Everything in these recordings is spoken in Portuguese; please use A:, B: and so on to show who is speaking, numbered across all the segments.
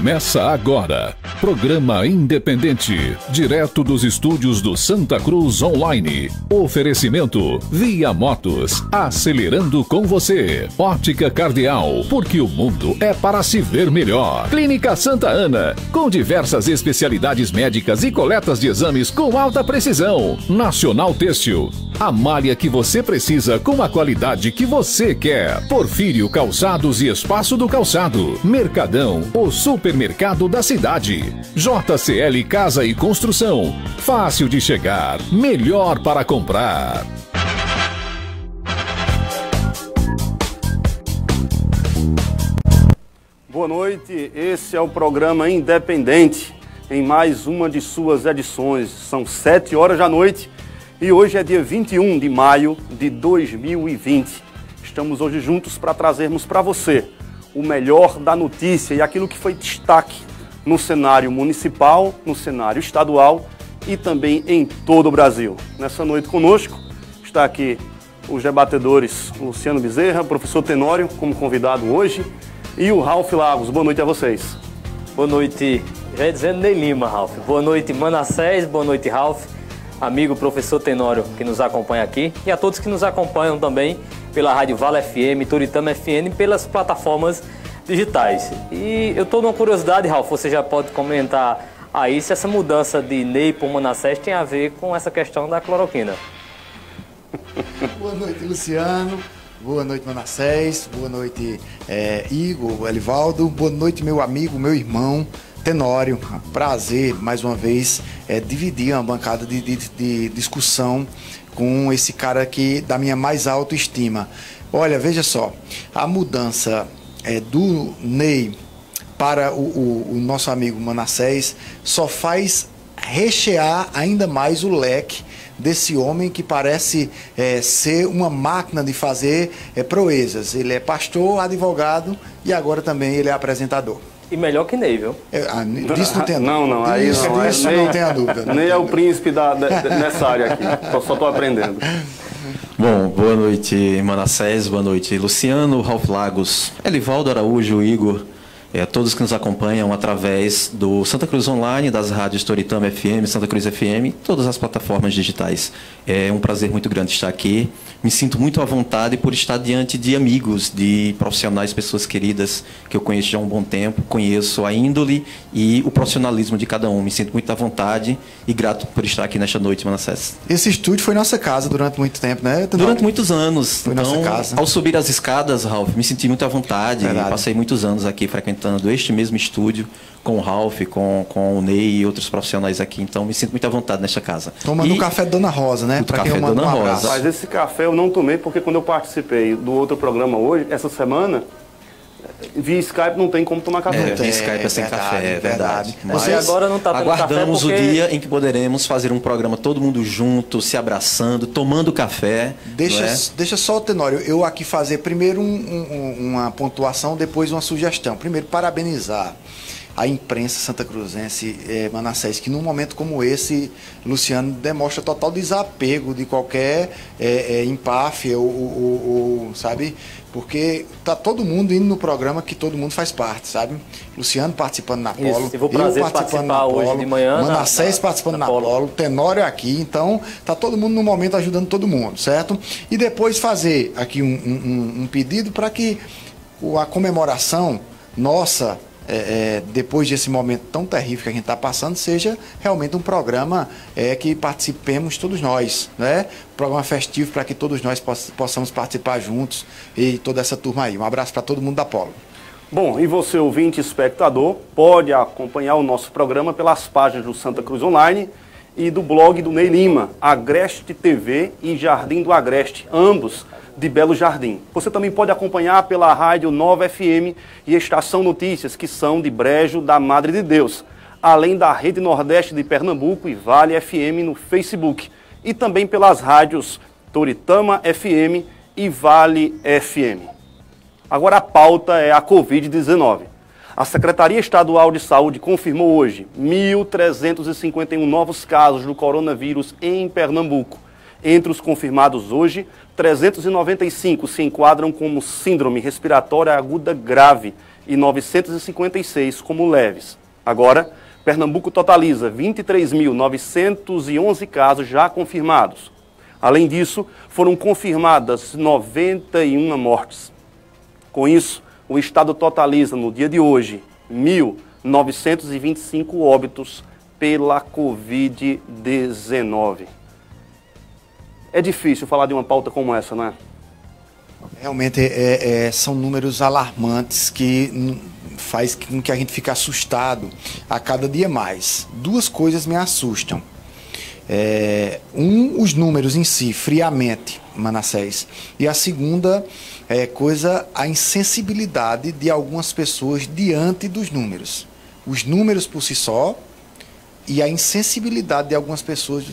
A: Começa agora, programa independente, direto dos estúdios do Santa Cruz Online. Oferecimento Via Motos, acelerando com você. Ótica Cardeal, porque o mundo é para se ver melhor. Clínica Santa Ana, com diversas especialidades médicas e coletas de exames com alta precisão. Nacional Têxtil, a malha que você precisa com a qualidade que você quer. Porfírio Calçados e Espaço do Calçado. Mercadão, o supermercado da cidade. JCL Casa e Construção. Fácil de chegar, melhor para comprar.
B: Boa noite, esse é o programa Independente, em mais uma de suas edições. São 7 horas da noite e hoje é dia 21 de maio de 2020. Estamos hoje juntos para trazermos para você o melhor da notícia e aquilo que foi destaque no cenário municipal, no cenário estadual e também em todo o Brasil. Nessa noite conosco está aqui os debatedores Luciano Bezerra, professor Tenório, como convidado hoje, e o Ralf Lagos. Boa noite a vocês.
C: Boa noite, já ia dizendo Ney Lima, Ralf. Boa noite, Manassés. Boa noite, Ralf. Amigo professor Tenório que nos acompanha aqui e a todos que nos acompanham também pela Rádio Vale FM, Toritama FM, pelas plataformas digitais. E eu estou numa curiosidade, Ralf, você já pode comentar aí se essa mudança de Ney para Manassés tem a ver com essa questão da cloroquina.
D: Boa noite, Luciano. Boa noite, Manassés. Boa noite, Igor, Elivaldo. Boa noite, meu amigo, meu irmão, Tenório. Prazer, mais uma vez, dividir uma bancada de discussão com esse cara aqui da minha mais alta estima. Olha, veja só, a mudança do Ney para o nosso amigo Manassés só faz rechear ainda mais o leque desse homem que parece ser uma máquina de fazer proezas. Ele é pastor, advogado e agora também ele é apresentador.
C: E melhor que Ney, viu?
D: Disso não tem dúvida.
B: Não, aí não.
D: Disso não tem a dúvida.
B: Ney é o príncipe nessa área aqui. Só estou aprendendo.
E: Bom, boa noite, Manassés, boa noite, Luciano, Ralf Lagos, Elivaldo Araújo, Igor, todos que nos acompanham através do Santa Cruz Online, das rádios Toritama FM, Santa Cruz FM, todas as plataformas digitais. É um prazer muito grande estar aqui. Me sinto muito à vontade por estar diante de amigos, de profissionais, pessoas queridas que eu conheço já há um bom tempo, conheço a índole e o profissionalismo de cada um. Me sinto muito à vontade e grato por estar aqui nesta noite, Manassés.
D: Esse estúdio foi nossa casa durante muito tempo, né?
E: Durante muitos anos.
D: Foi nossa casa.
E: Ao subir as escadas, Ralf, me senti muito à vontade.
D: Verdade.
E: Passei muitos anos aqui frequentando este mesmo estúdio, com o Ralf, com o Ney e outros profissionais aqui. Então, me sinto muito à vontade nesta casa.
D: Tomando o café de Dona Rosa, né?
E: O café de Dona Rosa.
B: Mas esse café eu não tomei porque quando eu participei do outro programa hoje, essa semana, via Skype não tem como tomar café.
E: Via Skype é sem café, é verdade. Mas
C: Você agora não está tendo
E: aguardamos
C: café porque...
E: o dia em que poderemos fazer um programa todo mundo junto, se abraçando, tomando café.
D: Deixa só, Tenório, eu aqui fazer primeiro uma pontuação, depois uma sugestão. Primeiro, parabenizar a imprensa santacruzense, Manassés, que num momento como esse, Luciano, demonstra total desapego de qualquer empáfia ou sabe? Porque tá todo mundo indo no programa que todo mundo faz parte, sabe? Luciano participando na Polo,
C: eu participando na Polo, hoje de manhã,
D: Manassés participando na Polo, Tenório aqui, então tá todo mundo no momento ajudando todo mundo, certo? E depois fazer aqui um pedido para que a comemoração nossa, depois desse momento tão terrível que a gente está passando, seja realmente um programa que participemos todos nós, né? Um programa festivo para que todos nós possamos participar juntos e toda essa turma aí. Um abraço para todo mundo da Polo.
B: Bom, e você, ouvinte e espectador, pode acompanhar o nosso programa pelas páginas do Santa Cruz Online e do blog do Ney Lima, Agreste TV e Jardim do Agreste, ambos de Belo Jardim. Você também pode acompanhar pela Rádio Nova FM e Estação Notícias, que são de Brejo da Madre de Deus, além da Rede Nordeste de Pernambuco e Vale FM no Facebook, e também pelas rádios Toritama FM e Vale FM. Agora a pauta é a Covid-19. A Secretaria Estadual de Saúde confirmou hoje 1.351 novos casos do coronavírus em Pernambuco. Entre os confirmados hoje, 395 se enquadram como síndrome respiratória aguda grave e 956 como leves. Agora, Pernambuco totaliza 23.911 casos já confirmados. Além disso, foram confirmadas 91 mortes. Com isso, o estado totaliza, no dia de hoje, 1.925 óbitos pela Covid-19. É difícil falar de uma pauta como essa, não é?
D: Realmente são números alarmantes que faz com que a gente fique assustado a cada dia mais. Duas coisas me assustam. Os números em si, friamente, Manassés. E a segunda a insensibilidade de algumas pessoas diante dos números. Os números por si só e a insensibilidade de algumas pessoas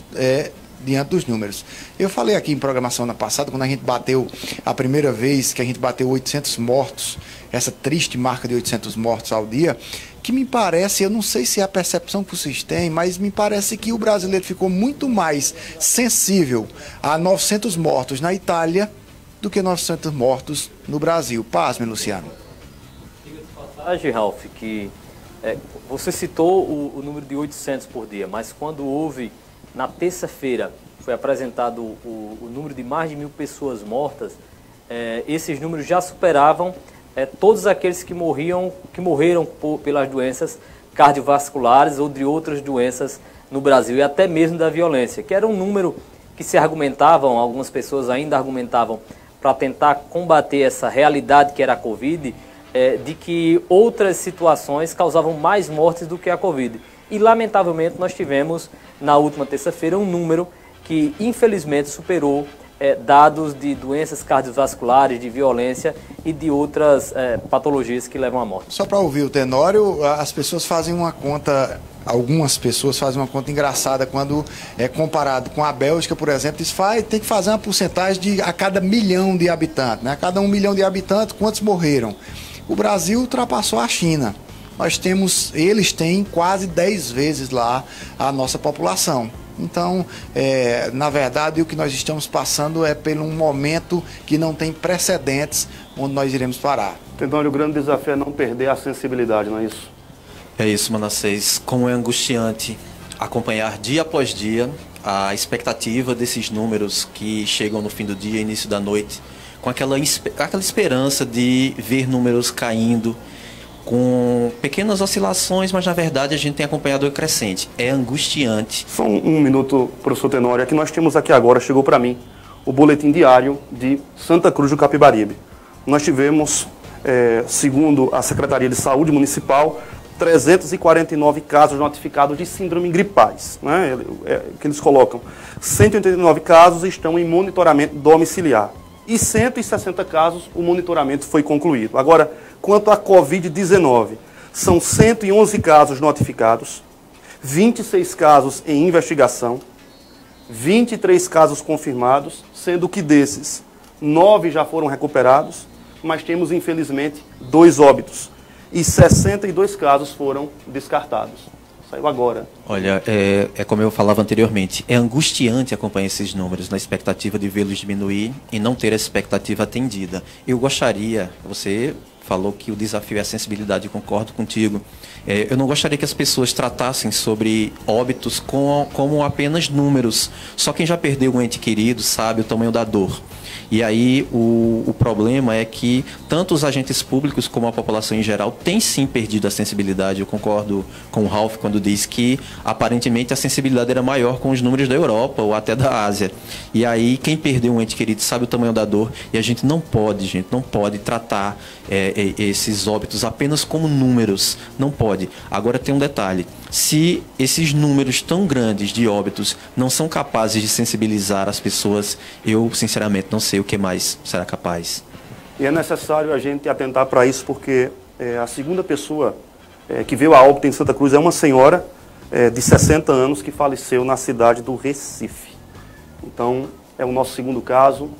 D: diante dos números. Eu falei aqui em programação na passada, quando a gente bateu, a primeira vez que a gente bateu 800 mortos, essa triste marca de 800 mortos ao dia, que me parece, eu não sei se é a percepção que vocês têm, mas me parece que o brasileiro ficou muito mais sensível a 900 mortos na Itália do que 900 mortos no Brasil. Pasme, Luciano.
C: Diga de passagem, Ralf, que você citou o número de 800 por dia, mas quando houve, na terça-feira, foi apresentado o número de mais de 1.000 pessoas mortas, esses números já superavam todos aqueles que morreram pelas doenças cardiovasculares ou de outras doenças no Brasil, e até mesmo da violência, que era um número que se argumentavam, algumas pessoas ainda argumentavam, para tentar combater essa realidade que era a Covid, de que outras situações causavam mais mortes do que a Covid. E, lamentavelmente, nós tivemos, na última terça-feira, um número que, infelizmente, superou dados de doenças cardiovasculares, de violência e de outras patologias que levam à morte.
D: Só para ouvir o Tenório, as pessoas fazem uma conta, algumas pessoas fazem uma conta engraçada quando é comparado com a Bélgica, por exemplo, tem que fazer uma porcentagem a cada 1 milhão de habitantes, né? A cada 1 milhão de habitantes, quantos morreram? O Brasil ultrapassou a China. Eles têm quase 10 vezes lá a nossa população. Então, na verdade, o que nós estamos passando é por um momento que não tem precedentes onde nós iremos parar.
B: Tenório, o grande desafio é não perder a sensibilidade, não é isso?
E: É isso, Manassés. Como é angustiante acompanhar dia após dia a expectativa desses números que chegam no fim do dia, início da noite, com aquela esperança de ver números caindo, com pequenas oscilações, mas na verdade a gente tem acompanhado o crescente. É angustiante.
B: Só um minuto, professor Tenório. Aqui nós temos aqui agora, chegou para mim, o boletim diário de Santa Cruz do Capibaribe. Nós tivemos, segundo a Secretaria de Saúde Municipal, 349 casos notificados de síndrome gripais, né? Que eles colocam. 189 casos estão em monitoramento domiciliar. E 160 casos o monitoramento foi concluído. Agora, quanto à Covid-19, são 111 casos notificados, 26 casos em investigação, 23 casos confirmados, sendo que desses, 9 já foram recuperados, mas temos, infelizmente, 2 óbitos. E 62 casos foram descartados. Saiu agora.
E: Olha, é como eu falava anteriormente, é angustiante acompanhar esses números na expectativa de vê-los diminuir e não ter a expectativa atendida. Eu gostaria, você falou que o desafio é a sensibilidade, concordo contigo. Eu não gostaria que as pessoas tratassem sobre óbitos como apenas números. Só quem já perdeu um ente querido sabe o tamanho da dor. E aí o problema é que tanto os agentes públicos como a população em geral tem sim perdido a sensibilidade. Eu concordo com o Ralf quando diz que aparentemente a sensibilidade era maior com os números da Europa ou até da Ásia. E aí quem perdeu um ente querido sabe o tamanho da dor e a gente não pode tratar esses óbitos apenas como números. Não pode. Agora tem um detalhe. Se esses números tão grandes de óbitos não são capazes de sensibilizar as pessoas, eu sinceramente não sei o que mais será capaz.
B: E é necessário a gente atentar para isso, porque a segunda pessoa que veio a óbito em Santa Cruz é uma senhora de 60 anos que faleceu na cidade do Recife. Então, é o nosso segundo caso.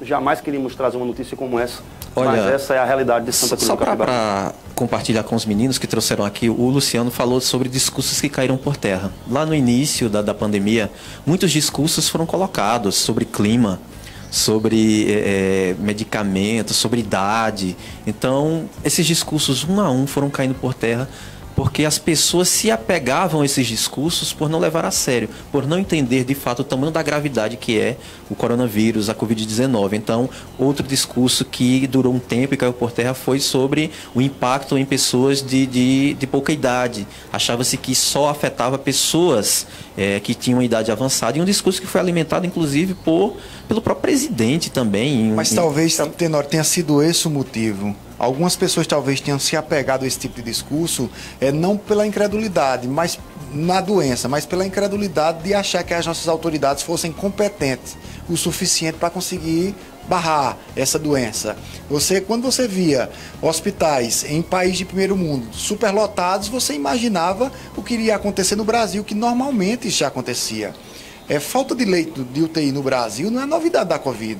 B: Jamais queríamos trazer uma notícia como essa.
E: Olha,
B: mas essa é a realidade de Santa Cruz do Capibaribe.
E: Só para compartilhar com os meninos que trouxeram aqui, o Luciano falou sobre discursos que caíram por terra. Lá no início da pandemia, muitos discursos foram colocados sobre clima, sobre medicamentos, sobre idade. Então, esses discursos um a um foram caindo por terra, porque as pessoas se apegavam a esses discursos por não levar a sério, por não entender de fato o tamanho da gravidade que é o coronavírus, a Covid-19. Então, outro discurso que durou um tempo e caiu por terra foi sobre o impacto em pessoas de pouca idade. Achava-se que só afetava pessoas que tinham idade avançada, e um discurso que foi alimentado, inclusive, pelo próprio presidente também.
D: Mas talvez, Tenório, tenha sido esse o motivo. Algumas pessoas talvez tenham se apegado a esse tipo de discurso, não pela incredulidade, mas na doença, mas pela incredulidade de achar que as nossas autoridades fossem competentes o suficiente para conseguir barrar essa doença. Quando você via hospitais em países de primeiro mundo superlotados, você imaginava o que iria acontecer no Brasil, que normalmente já acontecia. Falta de leito de UTI no Brasil não é novidade da Covid.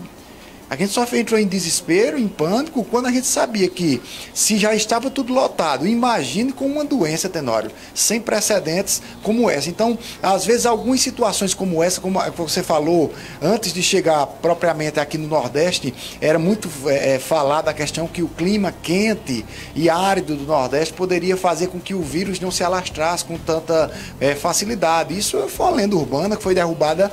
D: A gente só entrou em desespero, em pânico, quando a gente sabia que, se já estava tudo lotado, imagine com uma doença, Tenório, sem precedentes como essa. Então, às vezes, algumas situações como essa, como você falou, antes de chegar propriamente aqui no Nordeste, era muito falada a questão que o clima quente e árido do Nordeste poderia fazer com que o vírus não se alastrasse com tanta facilidade. Isso foi uma lenda urbana que foi derrubada,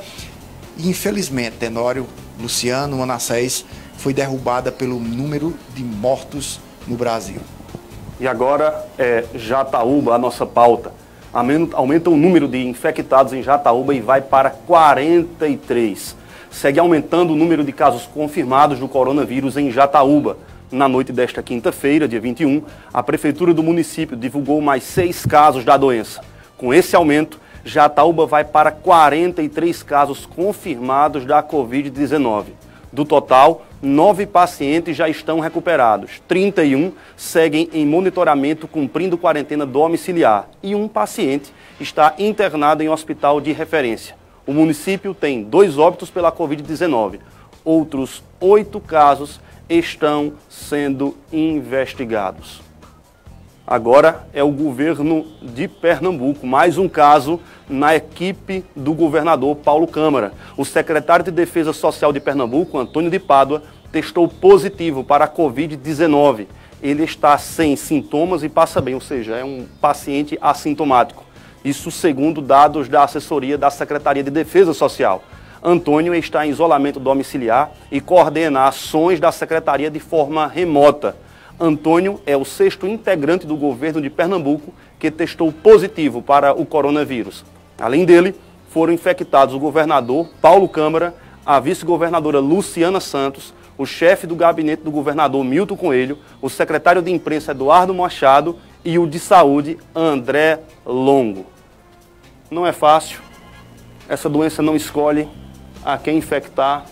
D: infelizmente, Tenório, Luciano, Manassés, foi derrubada pelo número de mortos no Brasil.
B: E agora, Jataúba, a nossa pauta. Aumenta o número de infectados em Jataúba e vai para 43. Segue aumentando o número de casos confirmados do coronavírus em Jataúba. Na noite desta quinta-feira, dia 21, a Prefeitura do município divulgou mais 6 casos da doença. Com esse aumento, Jataúba vai para 43 casos confirmados da Covid-19. Do total, 9 pacientes já estão recuperados, 31 seguem em monitoramento cumprindo quarentena domiciliar e um paciente está internado em hospital de referência. O município tem 2 óbitos pela Covid-19. Outros 8 casos estão sendo investigados. Agora é o governo de Pernambuco, mais um caso na equipe do governador Paulo Câmara. O secretário de Defesa Social de Pernambuco, Antônio de Pádua, testou positivo para a Covid-19. Ele está sem sintomas e passa bem, ou seja, é um paciente assintomático. Isso segundo dados da assessoria da Secretaria de Defesa Social. Antônio está em isolamento domiciliar e coordena ações da Secretaria de forma remota. Antônio é o 6º integrante do governo de Pernambuco que testou positivo para o coronavírus. Além dele, foram infectados o governador Paulo Câmara, a vice-governadora Luciana Santos, o chefe do gabinete do governador Milton Coelho, o secretário de imprensa Eduardo Machado e o de saúde André Longo. Não é fácil, essa doença não escolhe a quem infectar.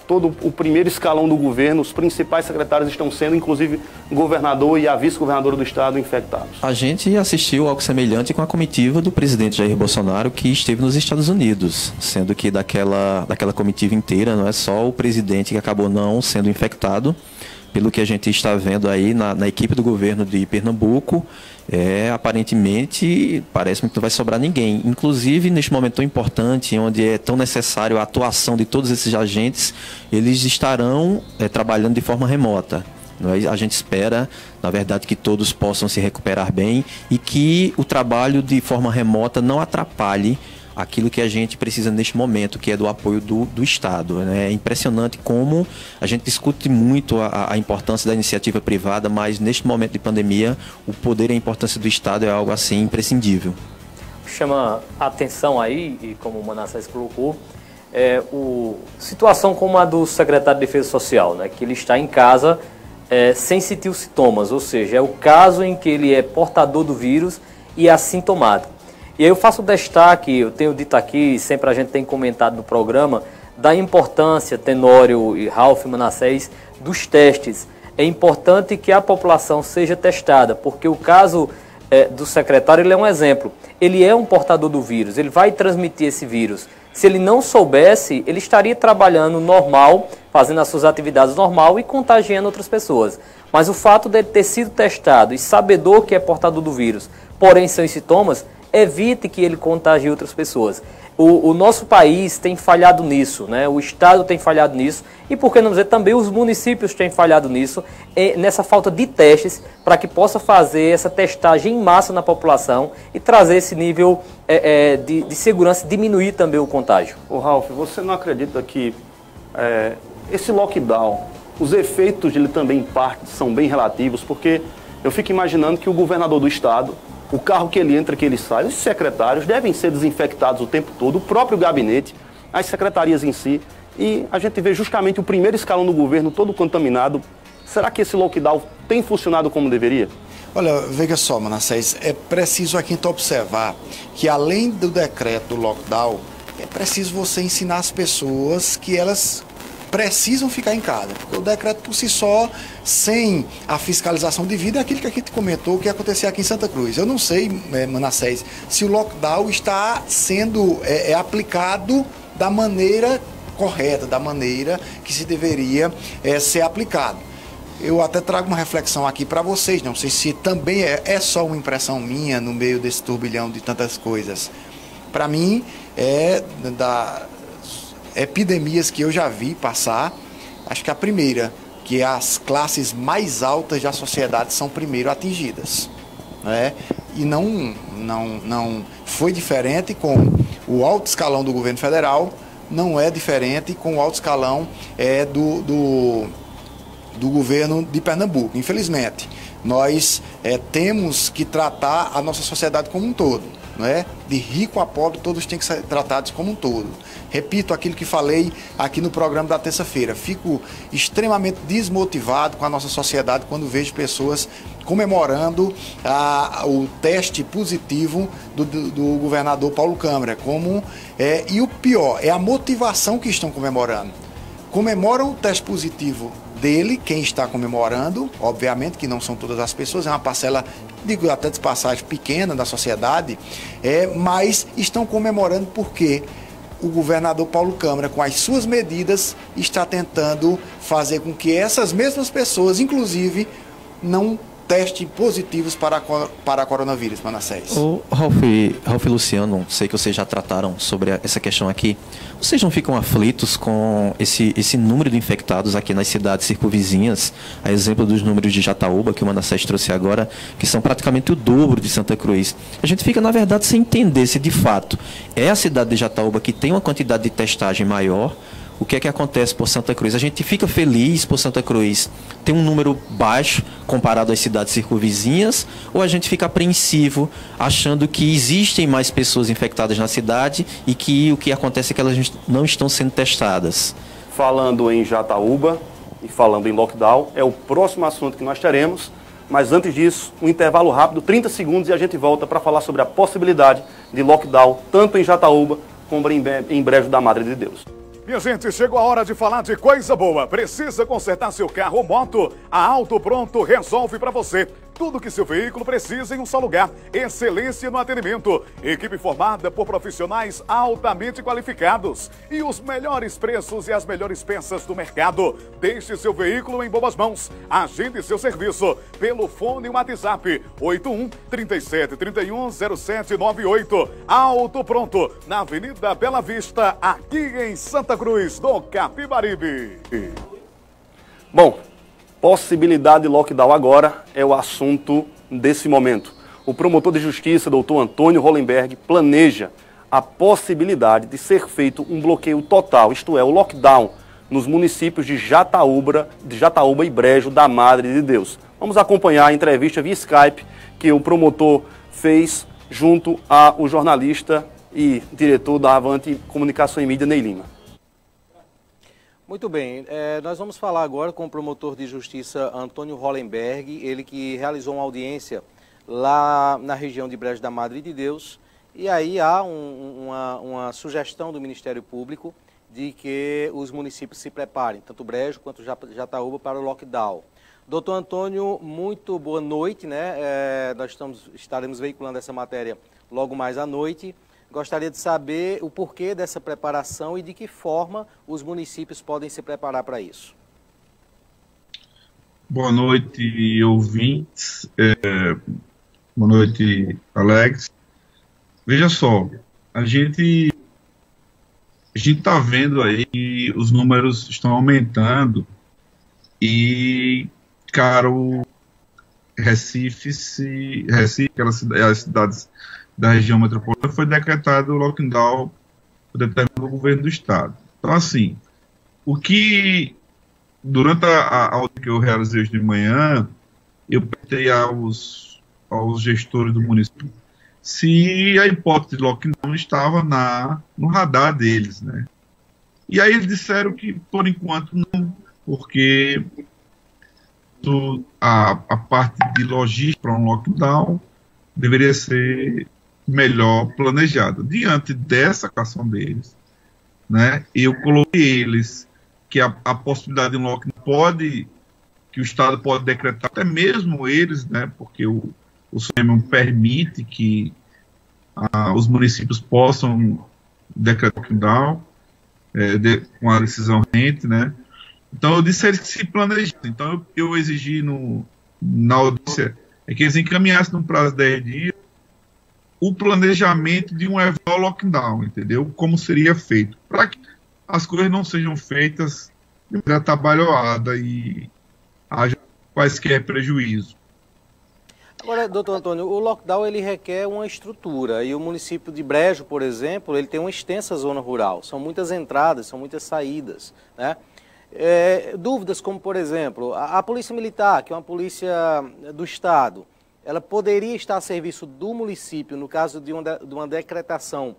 B: Todo o primeiro escalão do governo, os principais secretários estão sendo, inclusive o governador e a vice-governadora do estado, infectados.
E: A gente assistiu algo semelhante com a comitiva do presidente Jair Bolsonaro, que esteve nos Estados Unidos, sendo que daquela comitiva inteira, não é só o presidente que acabou não sendo infectado. Pelo que a gente está vendo aí na equipe do governo de Pernambuco, aparentemente parece-me que não vai sobrar ninguém. Inclusive, neste momento tão importante, onde é tão necessário a atuação de todos esses agentes, eles estarão trabalhando de forma remota. A gente espera, na verdade, que todos possam se recuperar bem e que o trabalho de forma remota não atrapalhe aquilo que a gente precisa neste momento, que é do apoio do Estado. É impressionante como a gente discute muito a importância da iniciativa privada, mas neste momento de pandemia, o poder e a importância do Estado é algo assim imprescindível.
C: Chama a atenção aí, e como o Manassés colocou, situação como a do secretário de Defesa Social, né, que ele está em casa sem sentir os sintomas, ou seja, é o caso em que ele é portador do vírus e é assintomático. E aí eu faço destaque, eu tenho dito aqui, sempre a gente tem comentado no programa, da importância, Tenório e Ralf, Manassés, dos testes. É importante que a população seja testada, porque o caso do secretário ele é um exemplo. Ele é um portador do vírus, ele vai transmitir esse vírus. Se ele não soubesse, ele estaria trabalhando normal, fazendo as suas atividades normal e contagiando outras pessoas. Mas o fato dele ter sido testado e sabedor que é portador do vírus, porém sem sintomas, evite que ele contagie outras pessoas. O nosso país tem falhado nisso, né? O Estado tem falhado nisso e, por que não dizer, também os municípios têm falhado nisso, nessa falta de testes para que possa fazer essa testagem em massa na população e trazer esse nível de segurança, diminuir também o contágio.
B: Ô Ralf, você não acredita que esse lockdown, os efeitos dele também em parte são bem relativos? Porque eu fico imaginando que o governador do estado, o carro que ele entra, que ele sai, os secretários devem ser desinfectados o tempo todo, o próprio gabinete, as secretarias em si, e a gente vê justamente o primeiro escalão do governo todo contaminado. Será que esse lockdown tem funcionado como deveria?
D: Olha, veja só, Manassés, é preciso aqui então observar que além do decreto do lockdown, é preciso você ensinar as pessoas que elas precisam ficar em casa, porque o decreto por si só, sem a fiscalização devida, é aquilo que a gente comentou que acontecia aqui em Santa Cruz. Eu não sei, Manassés, se o lockdown está sendo aplicado da maneira correta, da maneira que se deveria ser aplicado. Eu até trago uma reflexão aqui para vocês, não sei se também é só uma impressão minha no meio desse turbilhão de tantas coisas. Para mim, epidemias que eu já vi passar, acho que a primeira, que as classes mais altas da sociedade são primeiro atingidas, né? E não foi diferente com o alto escalão do governo federal, não é diferente com o alto escalão do governo de Pernambuco. Infelizmente, nós temos que tratar a nossa sociedade como um todo. Não é? De rico a pobre, todos têm que ser tratados como um todo. Repito aquilo que falei aqui no programa da terça-feira. Fico extremamente desmotivado com a nossa sociedade quando vejo pessoas comemorando o teste positivo do governador Paulo Câmara. E o pior, é a motivação que estão comemorando. Comemoram o teste positivo dele, quem está comemorando, obviamente que não são todas as pessoas, é uma parcela, digo até de passagem, pequena da sociedade, mas estão comemorando porque o governador Paulo Câmara, com as suas medidas, está tentando fazer com que essas mesmas pessoas, inclusive, não testes positivos para coronavírus, Manassés.
E: Ô, Ralf e Luciano, sei que vocês já trataram sobre essa questão aqui. Vocês não ficam aflitos com esse número de infectados aqui nas cidades circunvizinhas, a exemplo dos números de Jataúba, que o Manassés trouxe agora, que são praticamente o dobro de Santa Cruz. A gente fica, na verdade, sem entender se de fato é a cidade de Jataúba que tem uma quantidade de testagem maior. O que é que acontece por Santa Cruz? A gente fica feliz por Santa Cruz ter um número baixo comparado às cidades circunvizinhas, ou a gente fica apreensivo achando que existem mais pessoas infectadas na cidade e que o que acontece é que elas não estão sendo testadas?
B: Falando em Jataúba e falando em lockdown, é o próximo assunto que nós teremos, mas antes disso, um intervalo rápido, 30 segundos, e a gente volta para falar sobre a possibilidade de lockdown, tanto em Jataúba como em Brejo da Madre de Deus.
F: Minha gente, chegou a hora de falar de coisa boa. Precisa consertar seu carro ou moto? A Auto Pronto resolve para você. Tudo que seu veículo precisa em um só lugar. Excelência no atendimento. Equipe formada por profissionais altamente qualificados. E os melhores preços e as melhores peças do mercado. Deixe seu veículo em boas mãos. Agende seu serviço pelo fone e WhatsApp 81-3731-0798. Auto Pronto, na Avenida Bela Vista, aqui em Santa Cruz do Capibaribe.
B: Bom, possibilidade de lockdown agora é o assunto desse momento. O promotor de justiça, doutor Antônio Hollenberg, planeja a possibilidade de ser feito um bloqueio total, isto é, o lockdown, nos municípios de Jataúba e Brejo da Madre de Deus. Vamos acompanhar a entrevista via Skype que o promotor fez junto ao jornalista e diretor da Avante Comunicação e Mídia, Ney Lima.
G: Muito bem, nós vamos falar agora com o promotor de justiça Antônio Hollenberg, ele que realizou uma audiência lá na região de Brejo da Madre de Deus, e aí há uma sugestão do Ministério Público de que os municípios se preparem, tanto Brejo quanto Jataúba, para o lockdown. Doutor Antônio, muito boa noite, né? Nós estaremos veiculando essa matéria logo mais à noite. Gostaria de saber o porquê dessa preparação e de que forma os municípios podem se preparar para isso.
H: Boa noite, ouvintes. Boa noite, Alex. Veja só, a gente está vendo aí que os números estão aumentando e, cara, o Recife, as cidades da região metropolitana, foi decretado o lockdown determinado o governo do estado. Então, assim, o que, durante a aula que eu realizei hoje de manhã, eu perguntei aos gestores do município se a hipótese de lockdown estava no radar deles, né? E aí eles disseram que, por enquanto, não, porque a parte de logística para um lockdown deveria ser melhor planejada. Diante dessa ação deles, né, eu coloquei eles que a possibilidade de um lockdown que o Estado pode decretar, até mesmo eles, né, porque o SUEM permite que os municípios possam decretar lockdown com a decisão rente, né. Então eu disse a eles que se planejassem. Então eu exigi na audiência que eles encaminhassem no prazo de 10 dias o planejamento de um eventual lockdown, entendeu? Como seria feito, para que as coisas não sejam feitas de maneira atabalhoada e haja quaisquer prejuízo.
G: Agora, doutor Antônio, o lockdown ele requer uma estrutura e o município de Brejo, por exemplo, ele tem uma extensa zona rural, são muitas entradas, são muitas saídas, né? Dúvidas como, por exemplo, a Polícia Militar, que é uma polícia do Estado, ela poderia estar a serviço do município no caso de uma decretação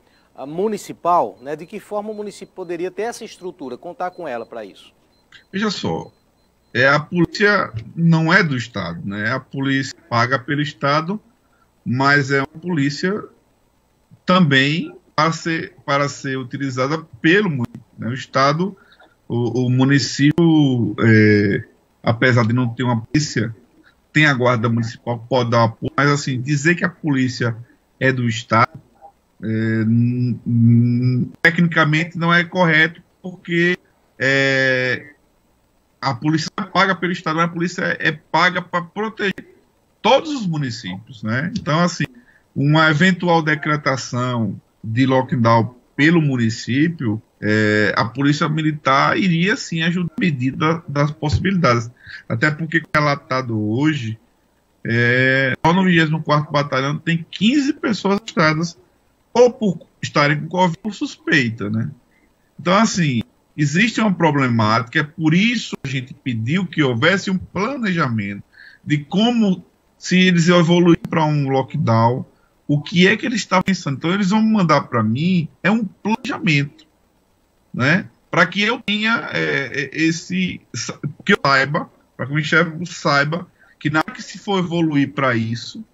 G: municipal, né? De que forma o município poderia ter essa estrutura, contar com ela para isso?
H: Veja só, a polícia não é do Estado, né? A polícia paga pelo Estado, mas é uma polícia também para ser utilizada pelo município, né? O Estado, o município, apesar de não ter uma polícia, tem a guarda municipal que pode dar apoio, mas assim, dizer que a polícia é do Estado, tecnicamente não é correto, porque a polícia não paga pelo Estado, mas a polícia é paga para proteger todos os municípios, né? Então, assim, uma eventual decretação de lockdown pelo município, a polícia militar iria sim ajudar a medida das possibilidades. Até porque, relatado hoje, só no 24º Batalhão tem 15 pessoas arrestadas ou por estarem com Covid ou suspeita, né? Então, assim, existe uma problemática, é por isso que a gente pediu que houvesse um planejamento de como, se eles evoluírem para um lockdown, o que é que eles estão pensando. Então, eles vão mandar para mim um planejamento, né? Para que eu tenha que eu saiba, para que o chefe saiba que na hora que se for evoluir para isso,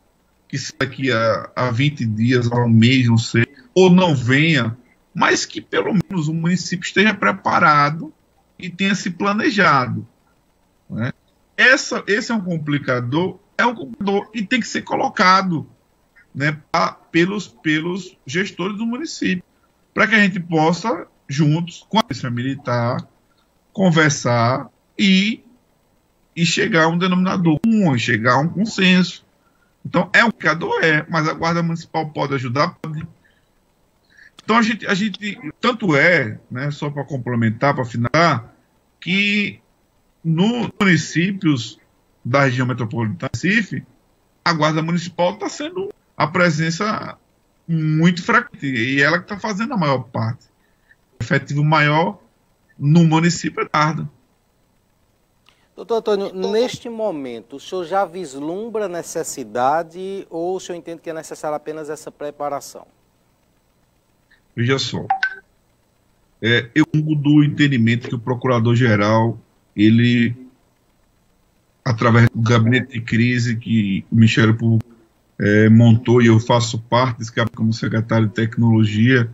H: que se daqui a 20 dias, a um mês, não sei, ou não venha, mas que pelo menos o município esteja preparado e tenha se planejado, né? Esse é um complicador e tem que ser colocado, né, pelos gestores do município, para que a gente possa, juntos com a Polícia Militar, conversar e chegar a um denominador comum, chegar a um consenso. Então, um complicador, mas a Guarda Municipal pode ajudar, pode. Então, a gente tanto né, só para complementar, para finalizar, que nos municípios da região metropolitana de Recife, a Guarda Municipal está sendo a presença muito frequente, e ela que está fazendo a maior parte. O efetivo maior no município é Guarda.
G: Doutor Antônio, neste momento, o senhor já vislumbra necessidade ou o senhor entende que é necessária apenas essa preparação?
H: Veja só, eu do entendimento que o Procurador-Geral, ele, através do gabinete de crise que o Ministério Público montou, e eu faço parte desse gabinete como secretário de Tecnologia,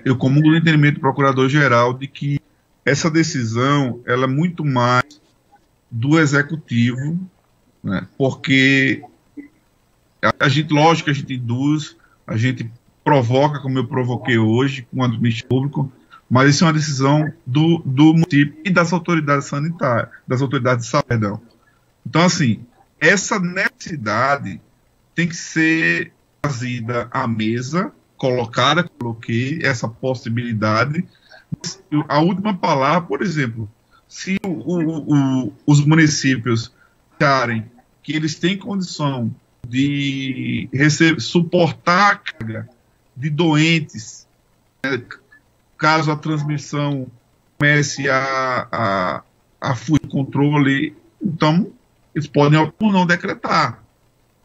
H: eu comungo do entendimento do Procurador-Geral de que essa decisão, ela é muito mais do Executivo, né, porque lógico que a gente induz, a gente provoca, como eu provoquei hoje com o Ministério Público, mas isso é uma decisão do município e das autoridades sanitárias, das autoridades de saúde, perdão. Então, assim, essa necessidade tem que ser trazida à mesa, coloquei essa possibilidade. A última palavra, por exemplo, se os municípios acharem que eles têm condição de suportar a carga de doentes, caso a transmissão comece a fugir do controle, então eles podem ou não decretar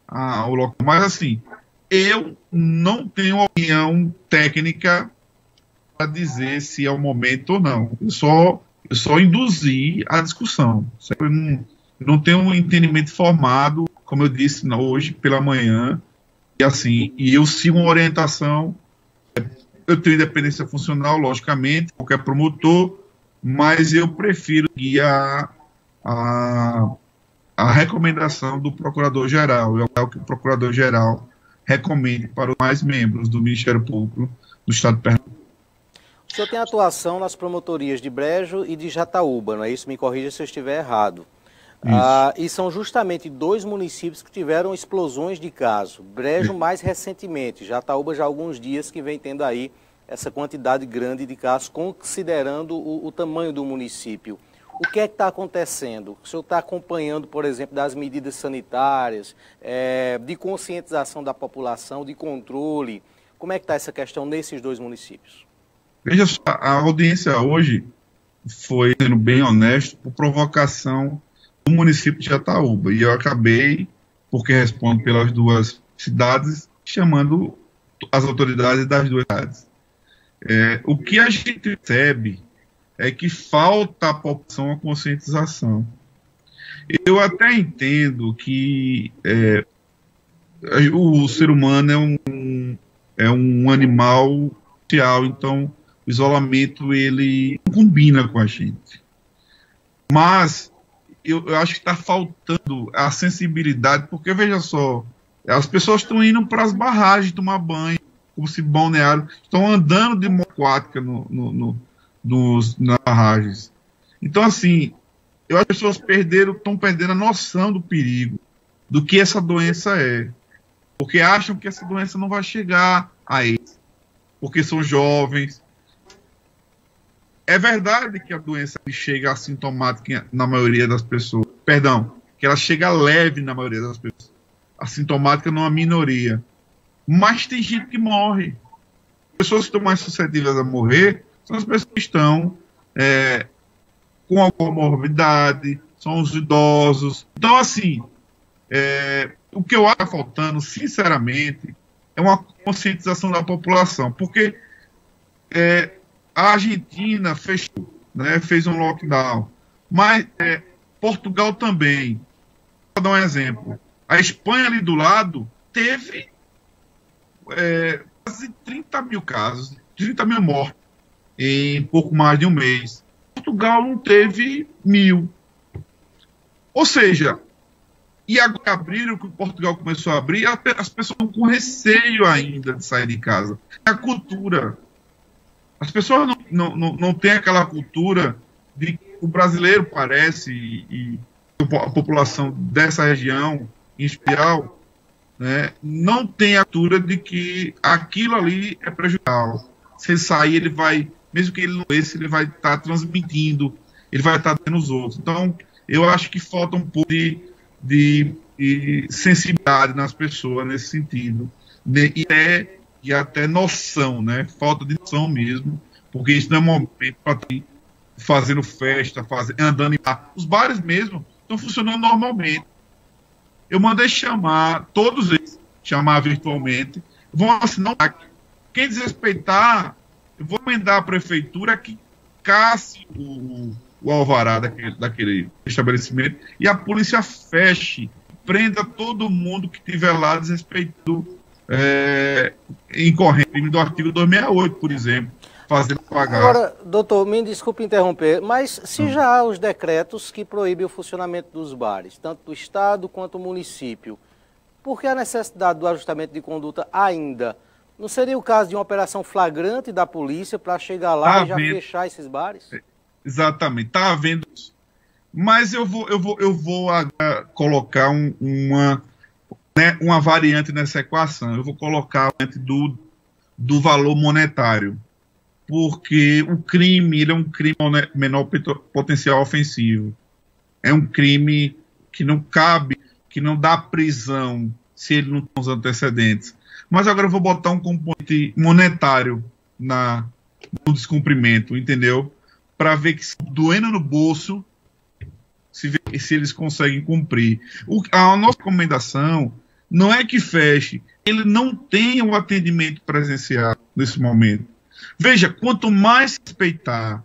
H: o local. Mas assim, eu não tenho opinião técnica para dizer se é o momento ou não. Eu só induzi a discussão. Eu não tenho um entendimento formado, como eu disse hoje pela manhã, e eu sigo uma orientação. Eu tenho independência funcional, logicamente, qualquer promotor, mas eu prefiro guiar a recomendação do Procurador-Geral. É o que o Procurador-Geral recomende para os demais membros do Ministério Público do Estado de Pernambuco.
G: O senhor tem atuação nas promotorias de Brejo e de Jataúba, não é isso? Me corrija se eu estiver errado. E são justamente 2 municípios que tiveram explosões de casos. Brejo mais recentemente, Jataúba já há alguns dias que vem tendo aí essa quantidade grande de casos, considerando o tamanho do município. O que é que está acontecendo? O senhor está acompanhando, por exemplo, das medidas sanitárias, de conscientização da população, de controle? Como é que está essa questão nesses 2 municípios?
H: Veja só, a audiência hoje foi, sendo bem honesto, por provocação do município de Jataúba. E eu acabei, porque respondo pelas 2 cidades, chamando as autoridades das 2 cidades. O que a gente percebe é que falta à população a conscientização. Eu até entendo que o ser humano é um animal social, então o isolamento ele combina com a gente. Mas eu acho que está faltando a sensibilidade, porque veja só, as pessoas estão indo para as barragens tomar banho, como se balneário, estão andando de moto aquática nas barragens. Então, assim, eu acho que as pessoas estão perdendo a noção do perigo, do que essa doença é. Porque acham que essa doença não vai chegar a eles, porque são jovens. É verdade que a doença chega assintomática na maioria das pessoas. Perdão, que ela chega leve na maioria das pessoas. Assintomática numa minoria. Mas tem gente que morre. As pessoas que estão mais suscetíveis a morrer são as pessoas que estão com alguma morbidade, são os idosos. Então, assim, o que eu acho que está faltando, sinceramente, é uma conscientização da população. Porque a Argentina fechou, né, fez um lockdown, mas Portugal também. Vou dar um exemplo. A Espanha ali do lado teve quase 30 mil casos, 30 mil mortes em pouco mais de um mês. Portugal não teve 1.000. Ou seja, e agora abriram, que Portugal começou a abrir, as pessoas estão com receio ainda de sair de casa. É a cultura. As pessoas não têm aquela cultura de o brasileiro parece, e a população dessa região, em especial, né, não tem a cultura de que aquilo ali é prejudicial. Se ele sair, ele vai, mesmo que ele não esse, ele vai estar transmitindo, ele vai estar dando os outros. Então, eu acho que falta um pouco de sensibilidade nas pessoas nesse sentido, né, e até noção, né? Falta de noção mesmo, porque isso não é momento para ir fazendo festa, andando em bar. Os bares mesmo estão funcionando normalmente. Eu mandei chamar, todos eles, chamar virtualmente, vão assinar um pacto. Quem desrespeitar, eu vou mandar a prefeitura que casse o alvará daquele estabelecimento e a polícia feche, prenda todo mundo que estiver lá desrespeitando incorrente do artigo 268, por exemplo, fazendo pagar.
G: Agora, doutor, me desculpe interromper, mas se já há os decretos que proíbem o funcionamento dos bares, tanto do Estado quanto do município, por que a necessidade do ajustamento de conduta ainda? Não seria o caso de uma operação flagrante da polícia para chegar lá e já fechar esses bares?
H: Exatamente, está havendo isso. Mas eu vou colocar né, uma variante nessa equação. Eu vou colocar a variante do valor monetário, porque o crime ele é um crime menor potencial ofensivo. É um crime que não cabe, que não dá prisão se ele não tem os antecedentes. Mas agora eu vou botar um componente monetário no descumprimento, entendeu? Para ver que, doendo no bolso, se eles conseguem cumprir. A nossa recomendação não é que feche, ele não tenha o atendimento presencial nesse momento. Veja, quanto mais respeitar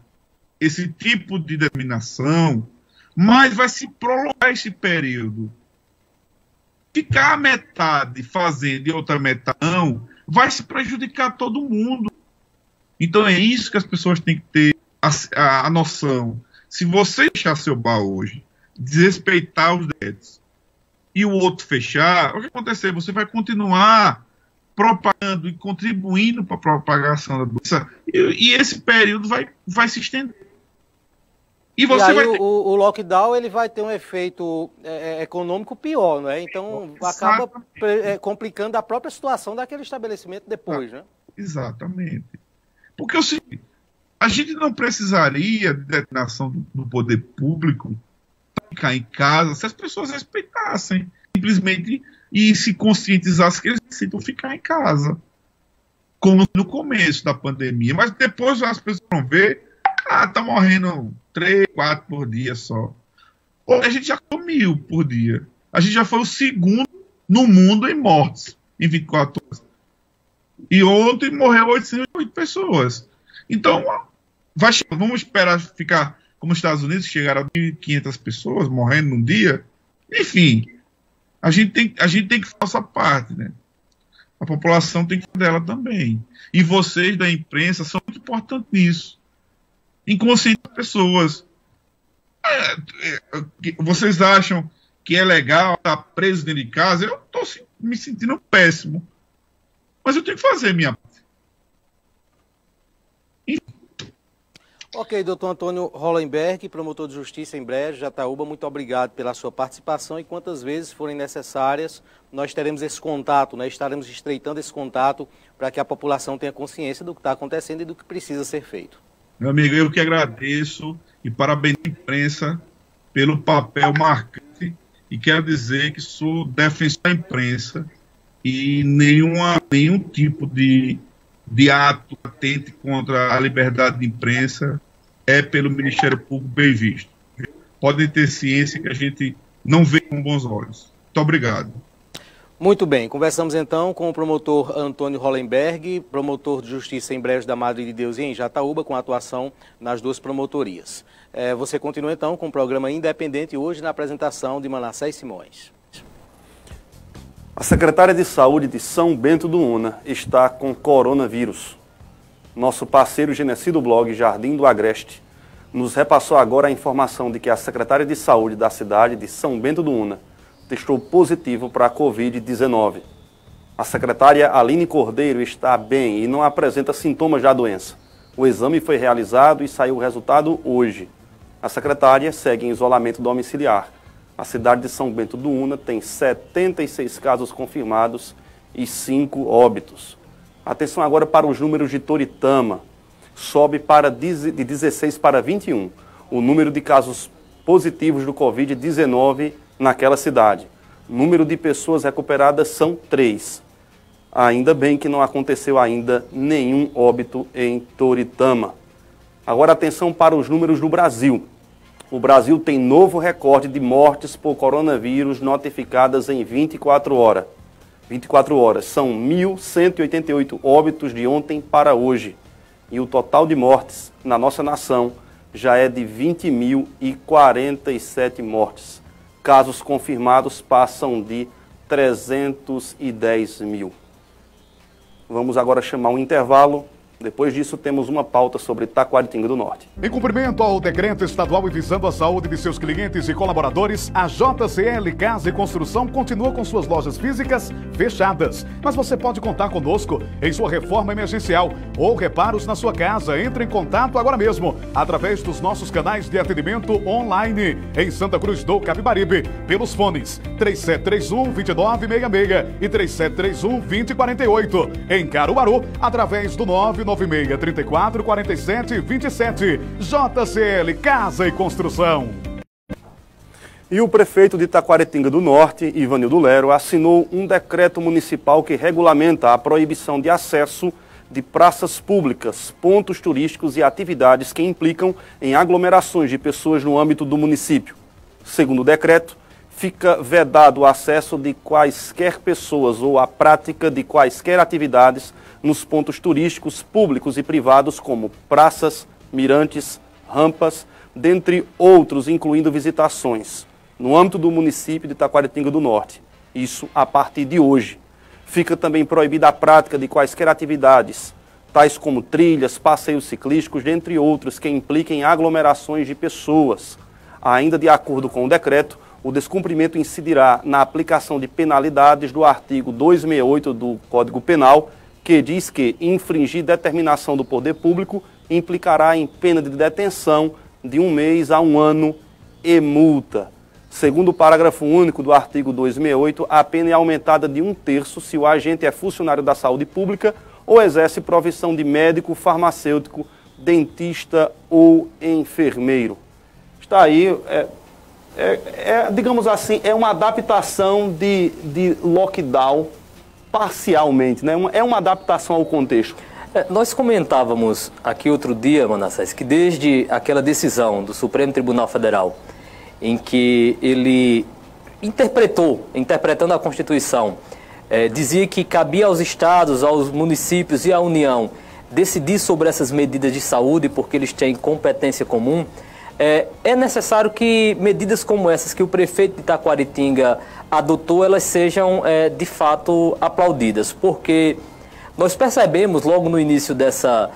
H: esse tipo de determinação, mais vai se prolongar esse período. Ficar a metade fazendo e outra metade não, vai se prejudicar todo mundo. Então é isso que as pessoas têm que ter a noção. Se você fechar seu bar hoje, desrespeitar os direitos, e o outro fechar, o que vai acontecer? Você vai continuar propagando e contribuindo para a propagação da doença, e esse período vai se estender.
G: E aí o lockdown ele vai ter um efeito econômico pior, não é? Então acaba complicando a própria situação daquele estabelecimento depois, né?
H: Exatamente. Porque a gente não precisaria de determinação do poder público para ficar em casa se as pessoas respeitassem simplesmente e se conscientizassem que eles necessitam ficar em casa, como no começo da pandemia. Mas depois as pessoas vão ver, tá morrendo 3, 4 por dia só. A gente já ficou 1.000 por dia. A gente já foi o segundo no mundo em mortes em 24 horas. E ontem morreu 808 pessoas. Então, vamos esperar ficar como os Estados Unidos, que chegaram a 1.500 pessoas morrendo num dia. Enfim, a gente tem que fazer essa parte, né? A população tem que fazer dela também. E vocês da imprensa são muito importantes nisso. Inconscientes pessoas. Vocês acham que é legal estar preso dentro de casa? Eu estou me sentindo péssimo. Mas eu tenho que fazer minha parte.
G: Ok, doutor Antônio Hollenberg, promotor de justiça em Brejo, Jataúba, muito obrigado pela sua participação e quantas vezes forem necessárias, nós teremos esse contato, né? Estaremos estreitando esse contato para que a população tenha consciência do que está acontecendo e do que precisa ser feito.
H: Meu amigo, eu que agradeço e parabéns à imprensa pelo papel marcante e quero dizer que sou defensor da imprensa e nenhum tipo de ato atente contra a liberdade de imprensa é pelo Ministério Público bem visto. Podem ter ciência que a gente não vê com bons olhos. Muito obrigado.
G: Muito bem, conversamos então com o promotor Antônio Hollenberg, promotor de justiça em Brejo da Madre de Deus e em Jataúba, com atuação nas duas promotorias. Você continua então com o programa Independente, hoje na apresentação de Manassés Simões.
B: A secretária de Saúde de São Bento do Una está com coronavírus. Nosso parceiro Genesi do blog Jardim do Agreste nos repassou agora a informação de que a secretária de Saúde da cidade de São Bento do Una testou positivo para a Covid-19. A secretária Aline Cordeiro está bem e não apresenta sintomas da doença. O exame foi realizado e saiu o resultado hoje. A secretária segue em isolamento domiciliar. A cidade de São Bento do Una tem 76 casos confirmados e 5 óbitos. Atenção agora para os números de Toritama. Sobe de 16 para 21 o número de casos positivos do Covid-19 naquela cidade. O número de pessoas recuperadas são 3. Ainda bem que não aconteceu ainda nenhum óbito em Toritama. Agora atenção para os números do Brasil. O Brasil tem novo recorde de mortes por coronavírus notificadas em 24 horas. 24 horas. São 1.188 óbitos de ontem para hoje. E o total de mortes na nossa nação já é de 20.047 mortes. Casos confirmados passam de 310 mil. Vamos agora chamar um intervalo Depois disso, temos uma pauta sobre Taquaritinga do Norte.
F: Em cumprimento ao decreto estadual e visando a saúde de seus clientes e colaboradores, a JCL Casa e Construção continua com suas lojas físicas fechadas. Mas você pode contar conosco em sua reforma emergencial ou reparos na sua casa. Entre em contato agora mesmo, através dos nossos canais de atendimento online em Santa Cruz do Capibaribe, pelos fones 3731-2966 e 3731-2048. Em Caruaru, através do 996-34-47-27. JCL Casa e Construção.
B: E o prefeito de Taquaritinga do Norte, Ivanildo Lero, assinou um decreto municipal que regulamenta a proibição de acesso de praças públicas, pontos turísticos e atividades que implicam em aglomerações de pessoas no âmbito do município. Segundo o decreto, fica vedado o acesso de quaisquer pessoas ou a prática de quaisquer atividades nos pontos turísticos públicos e privados, como praças, mirantes, rampas, dentre outros, incluindo visitações, no âmbito do município de Taquaritinga do Norte. Isso a partir de hoje. Fica também proibida a prática de quaisquer atividades, tais como trilhas, passeios ciclísticos, dentre outros, que impliquem aglomerações de pessoas. Ainda de acordo com o decreto, o descumprimento incidirá na aplicação de penalidades do artigo 268 do Código Penal, que diz que infringir determinação do poder público implicará em pena de detenção de 1 mês a 1 ano e multa. Segundo o parágrafo único do artigo 268, a pena é aumentada de 1/3 se o agente é funcionário da saúde pública ou exerce profissão de médico, farmacêutico, dentista ou enfermeiro. Está aí, digamos assim, é uma adaptação de lockdown parcialmente, né? É uma adaptação ao contexto.
C: Nós comentávamos aqui outro dia, Manassés, que desde aquela decisão do Supremo Tribunal Federal, em que ele interpretando a Constituição, dizia que cabia aos estados, aos municípios e à União decidir sobre essas medidas de saúde, porque eles têm competência comum. É necessário que medidas como essas que o prefeito de Taquaritinga adotou, elas sejam de fato aplaudidas, porque nós percebemos logo no início dessa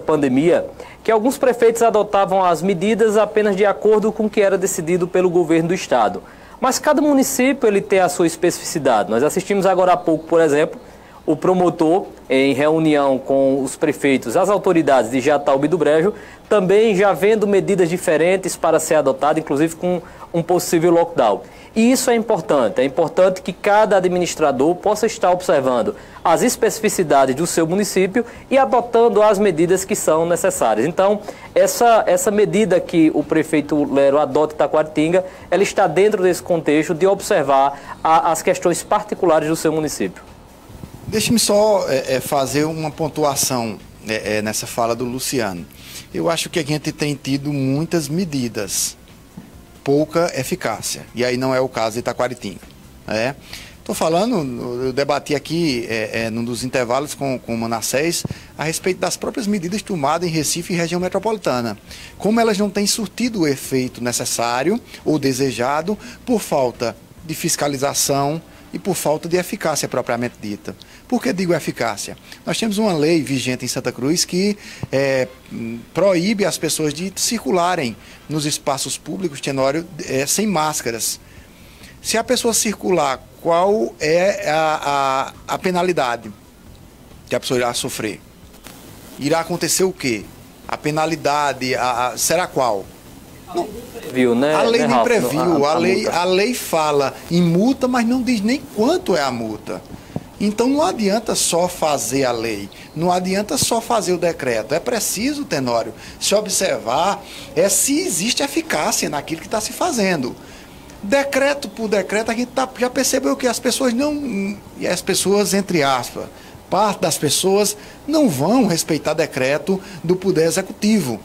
C: pandemia que alguns prefeitos adotavam as medidas apenas de acordo com o que era decidido pelo governo do estado. Mas cada município ele tem a sua especificidade. Nós assistimos agora há pouco, por exemplo, o promotor, em reunião com os prefeitos, as autoridades de Jataúba e do Brejo, também já vendo medidas diferentes para ser adotadas, inclusive com um possível lockdown. E isso é importante que cada administrador possa estar observando as especificidades do seu município e adotando as medidas que são necessárias. Então, essa medida que o prefeito Lero adota em Taquaritinga, ela está dentro desse contexto de observar as questões particulares do seu município.
D: Deixe-me só fazer uma pontuação nessa fala do Luciano. Eu acho que a gente tem tido muitas medidas, pouca eficácia. E aí não é o caso de Taquaritinga. Estou falando, eu debati aqui num dos intervalos com o Manassés a respeito das próprias medidas tomadas em Recife e região metropolitana. Como elas não têm surtido o efeito necessário ou desejado por falta de fiscalização e por falta de eficácia propriamente dita. Por que digo eficácia? Nós temos uma lei vigente em Santa Cruz que proíbe as pessoas de circularem nos espaços públicos, Tenório, sem máscaras. Se a pessoa circular, qual é a penalidade que a pessoa irá sofrer? Irá acontecer o quê? A penalidade será qual? Não.
C: Viu, né?
D: A lei nem previu, a lei fala em multa, mas não diz nem quanto é a multa. Então não adianta só fazer a lei, não adianta só fazer o decreto. É preciso, Tenório, se observar se existe eficácia naquilo que está se fazendo. Decreto por decreto, a gente já percebeu que as pessoas não, e as pessoas, entre aspas, parte das pessoas não vão respeitar decreto do Poder Executivo,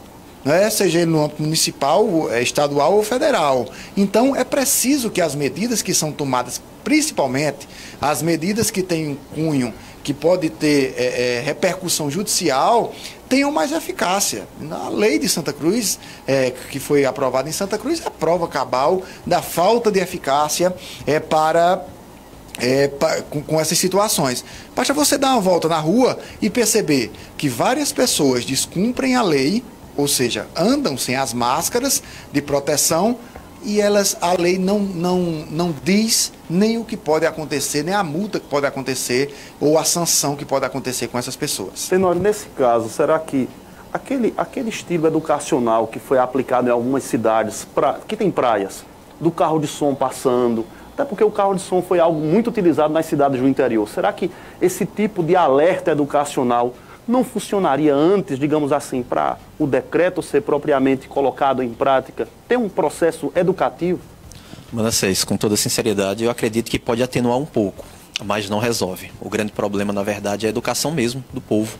D: seja ele no âmbito municipal, estadual ou federal. Então é preciso que as medidas que são tomadas, principalmente as medidas que têm um cunho que pode ter repercussão judicial, tenham mais eficácia. A lei de Santa Cruz, que foi aprovada em Santa Cruz, é a prova cabal da falta de eficácia para com essas situações. Basta você dar uma volta na rua e perceber que várias pessoas descumprem a lei, ou seja, andam sem as máscaras de proteção, e a lei não diz nem o que pode acontecer, nem a multa que pode acontecer, ou a sanção que pode acontecer com essas pessoas.
B: Tenório, nesse caso, será que aquele estilo educacional que foi aplicado em algumas cidades, que tem praias, do carro de som passando, até porque o carro de som foi algo muito utilizado nas cidades do interior, será que esse tipo de alerta educacional não funcionaria antes, digamos assim, para o decreto ser propriamente colocado em prática, ter um processo educativo?
E: Manassés, com toda sinceridade, eu acredito que pode atenuar um pouco, mas não resolve. O grande problema, na verdade, é a educação mesmo do povo.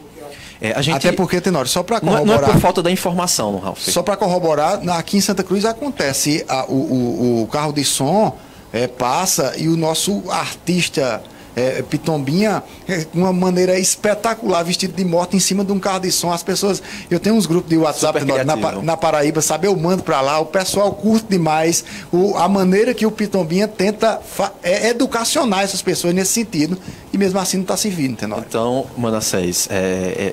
D: Até porque, Tenório, só para corroborar...
E: Não é por falta da informação, Ralf.
D: Só para corroborar, aqui em Santa Cruz acontece, o carro de som passa e o nosso artista... Pitombinha, de uma maneira espetacular, vestido de moto em cima de um carro de som. As pessoas, eu tenho uns grupos de WhatsApp na Paraíba, sabe? Eu mando para lá, o pessoal curte demais a maneira que o Pitombinha tenta educacionar essas pessoas nesse sentido, e mesmo assim não está servindo, Tenório.
E: Então, Manassés,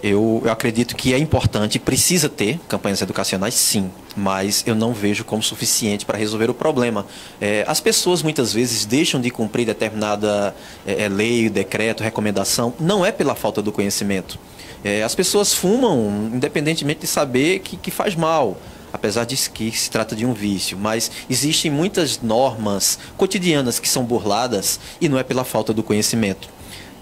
E: eu acredito que é importante, precisa ter campanhas educacionais, sim, mas eu não vejo como suficiente para resolver o problema. As pessoas muitas vezes deixam de cumprir determinada lei, decreto, recomendação, não é pela falta do conhecimento. As pessoas fumam independentemente de saber que faz mal, apesar de que se trata de um vício, mas existem muitas normas cotidianas que são burladas e não é pela falta do conhecimento.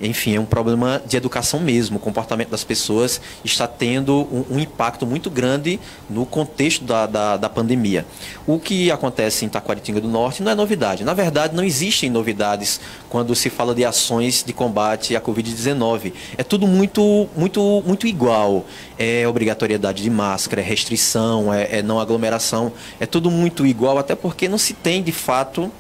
E: Enfim, é um problema de educação mesmo. O comportamento das pessoas está tendo um impacto muito grande no contexto da pandemia. O que acontece em Taquaritinga do Norte não é novidade. Na verdade, não existem novidades quando se fala de ações de combate à Covid-19. É tudo muito igual. É obrigatoriedade de máscara, é restrição, é não aglomeração. É tudo muito igual, até porque não se tem, de fato...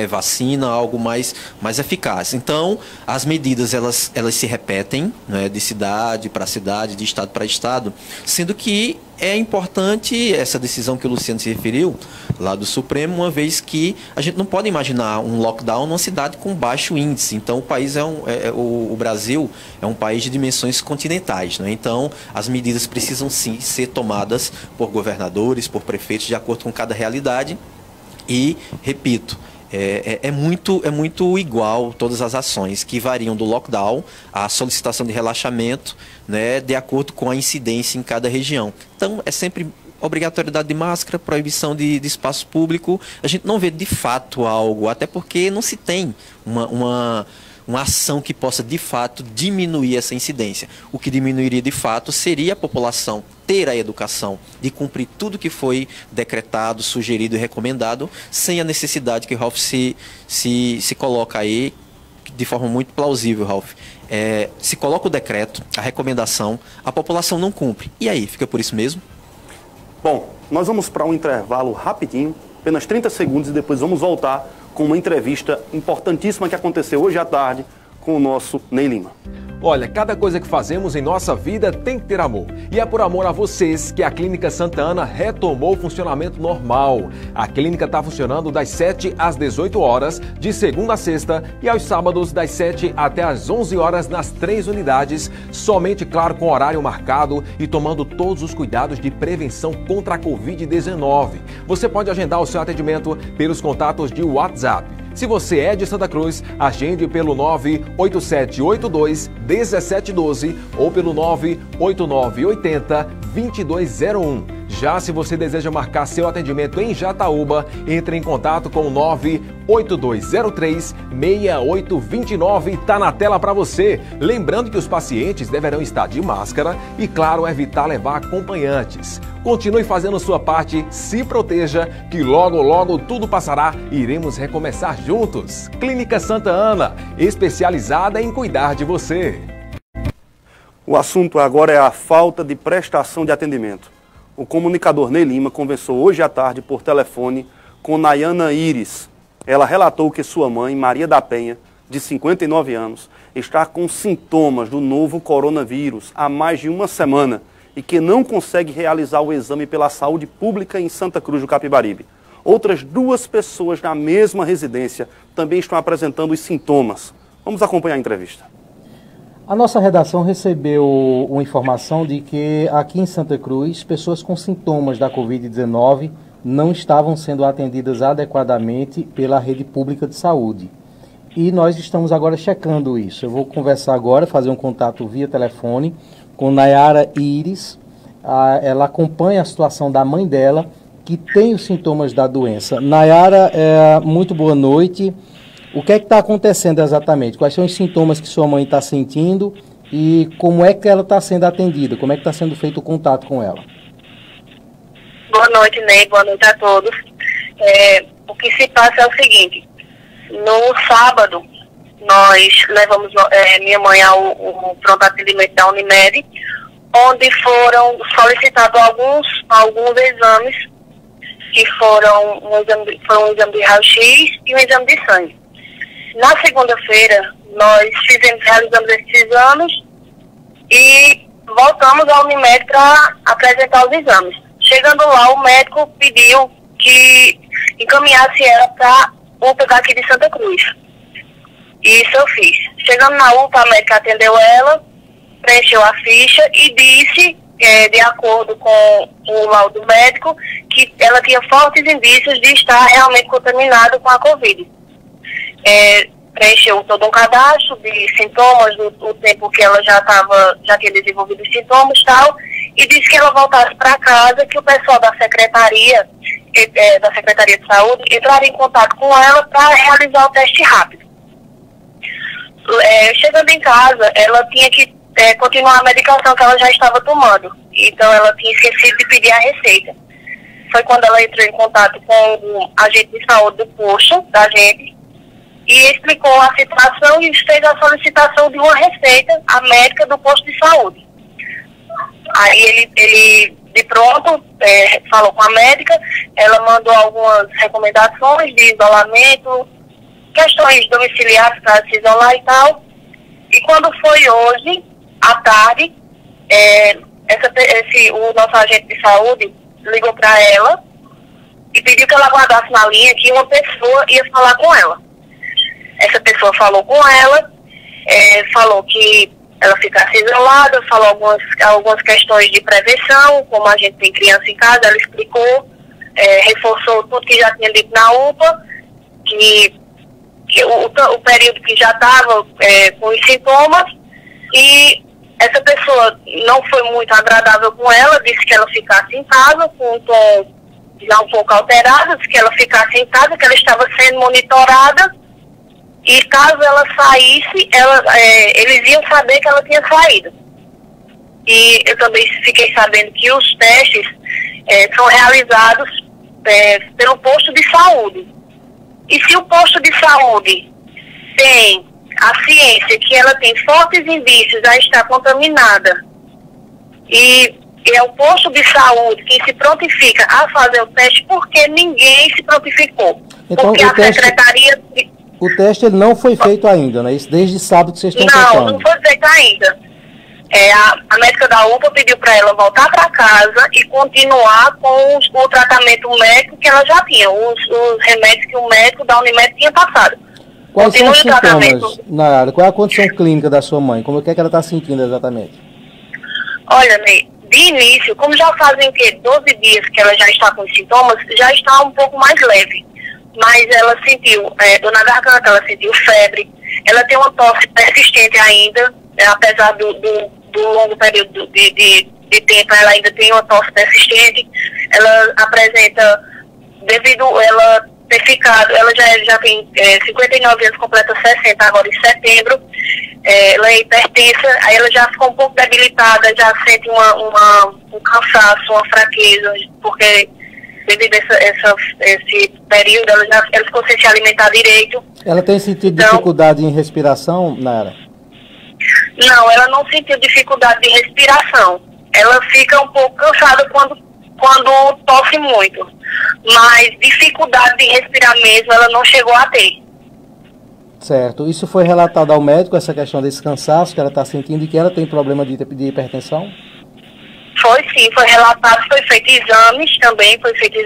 E: vacina, algo mais eficaz. Então, as medidas elas se repetem, né, de cidade para cidade, de estado para estado, sendo que é importante essa decisão que o Luciano se referiu, lá do Supremo, uma vez que a gente não pode imaginar um lockdown numa cidade com baixo índice. Então, o país o Brasil é um país de dimensões continentais, né? Então, as medidas precisam sim ser tomadas por governadores, por prefeitos, de acordo com cada realidade. E, repito, é muito igual todas as ações, que variam do lockdown à solicitação de relaxamento, né, de acordo com a incidência em cada região. Então, é sempre obrigatoriedade de máscara, proibição de espaço público. A gente não vê de fato algo, até porque não se tem uma ação que possa de fato diminuir essa incidência. O que diminuiria de fato seria a população ter a educação de cumprir tudo que foi decretado, sugerido e recomendado, sem a necessidade que o Ralf se coloca aí de forma muito plausível, Ralf. Se coloca o decreto, a recomendação, a população não cumpre. E aí, fica por isso mesmo?
B: Bom, nós vamos para um intervalo rapidinho, apenas 30 segundos, e depois vamos voltar com uma entrevista importantíssima que aconteceu hoje à tarde com o nosso Ney Lima.
I: Olha, cada coisa que fazemos em nossa vida tem que ter amor. E é por amor a vocês que a Clínica Santa Ana retomou o funcionamento normal. A clínica está funcionando das 7 às 18 horas, de segunda a sexta, e aos sábados das 7 até às 11 horas nas 3 unidades, somente, claro, com horário marcado e tomando todos os cuidados de prevenção contra a Covid-19. Você pode agendar o seu atendimento pelos contatos de WhatsApp. Se você é de Santa Cruz, agende pelo 98782-1712 ou pelo 98980-2201. Já se você deseja marcar seu atendimento em Jataúba, entre em contato com o 98203-6829. Está na tela para você. Lembrando que os pacientes deverão estar de máscara e, claro, evitar levar acompanhantes. Continue fazendo sua parte, se proteja, que logo, logo tudo passará e iremos recomeçar juntos. Clínica Santa Ana, especializada em cuidar de você.
B: O assunto agora é a falta de prestação de atendimento. O comunicador Ney Lima conversou hoje à tarde por telefone com Nayana Iris. Ela relatou que sua mãe, Maria da Penha, de 59 anos, está com sintomas do novo coronavírus há mais de uma semana e que não consegue realizar o exame pela saúde pública em Santa Cruz do Capibaribe. Outras 2 pessoas na mesma residência também estão apresentando os sintomas. Vamos acompanhar a entrevista.
G: A nossa redação recebeu uma informação de que aqui em Santa Cruz, pessoas com sintomas da Covid-19 não estavam sendo atendidas adequadamente pela rede pública de saúde. E nós estamos agora checando isso. Eu vou conversar agora, fazer um contato via telefone com Nayara Iris. Ela acompanha a situação da mãe dela, que tem os sintomas da doença. Nayara, muito boa noite. O que é que está acontecendo exatamente? Quais são os sintomas que sua mãe está sentindo e como é que ela está sendo atendida? Como é que está sendo feito o contato com ela?
J: Boa noite, Ney. Boa noite a todos. O que se passa é o seguinte. No sábado, nós levamos minha mãe ao pronto atendimento da Unimed, onde foram solicitados alguns exames, que foram um exame de raio-x e um exame de sangue. Na segunda-feira, nós realizamos esses exames e voltamos à Unimed para apresentar os exames. Chegando lá, o médico pediu que encaminhasse ela para a UPA daqui de Santa Cruz. Isso eu fiz. Chegando na UPA, a médica atendeu ela, preencheu a ficha e disse, de acordo com o laudo médico, que ela tinha fortes indícios de estar realmente contaminada com a Covid. Preencheu todo um cadastro de sintomas, do tempo que ela já tinha desenvolvido os sintomas e tal, e disse que ela voltasse para casa, que o pessoal da Secretaria de Saúde entraria em contato com ela para realizar o teste rápido. Chegando em casa, ela tinha que continuar a medicação que ela já estava tomando, então ela tinha esquecido de pedir a receita. Foi quando ela entrou em contato com o agente de saúde do posto da gente, e explicou a situação e fez a solicitação de uma receita à médica do posto de saúde. Aí ele de pronto, falou com a médica, ela mandou algumas recomendações de isolamento, questões domiciliares para se isolar e tal. E quando foi hoje, à tarde, o nosso agente de saúde ligou para ela e pediu que ela aguardasse na linha que uma pessoa ia falar com ela. Essa pessoa falou com ela, falou que ela ficasse isolada, falou algumas questões de prevenção, como a gente tem criança em casa, ela explicou, reforçou tudo que já tinha dito na UPA, que o período que já estava com os sintomas, e essa pessoa não foi muito agradável com ela, disse que ela ficasse em casa, com um tom já um pouco alterado, disse que ela ficasse em casa, que ela estava sendo monitorada, e caso ela saísse, eles iam saber que ela tinha saído. E eu também fiquei sabendo que os testes são realizados pelo posto de saúde. E se o posto de saúde tem a ciência que ela tem fortes indícios a estar contaminada, e é o posto de saúde que se prontifica a fazer o teste, porque ninguém se prontificou.
G: Então,
J: porque a secretaria...
G: O teste ele não foi feito ainda, né? Isso desde sábado que vocês estão tentando.
J: Não foi feito ainda. A médica da UPA pediu para ela voltar para casa e continuar com o tratamento médico que ela já tinha, os remédios que o médico da Unimed tinha passado.
G: Quais são os sintomas, Nayara? Qual é a condição clínica da sua mãe? Como é que ela está sentindo exatamente?
J: Olha, Ney, de início, como já fazem 12 dias que ela já está com os sintomas, já está um pouco mais leve. Mas ela sentiu dor na garganta, ela sentiu febre, ela tem uma tosse persistente ainda, apesar do longo período de tempo, ela ainda tem uma tosse persistente. Ela apresenta, devido a ela ter ficado, ela já tem 59 anos, completa 60 agora em setembro, ela é hipertensa, aí ela já ficou um pouco debilitada, já sente um cansaço, uma fraqueza, porque... devido a esse período, ela ficou sem se alimentar direito.
G: Ela tem sentido dificuldade em respiração, Nayara?
J: Não, ela não sentiu dificuldade de respiração. Ela fica um pouco cansada quando tosse muito. Mas dificuldade de respirar mesmo, ela não chegou a ter.
G: Certo. Isso foi relatado ao médico, essa questão desse cansaço que ela está sentindo e que ela tem problema de hipertensão?
J: Foi sim, foi relatado, foi feito exames também, foi feito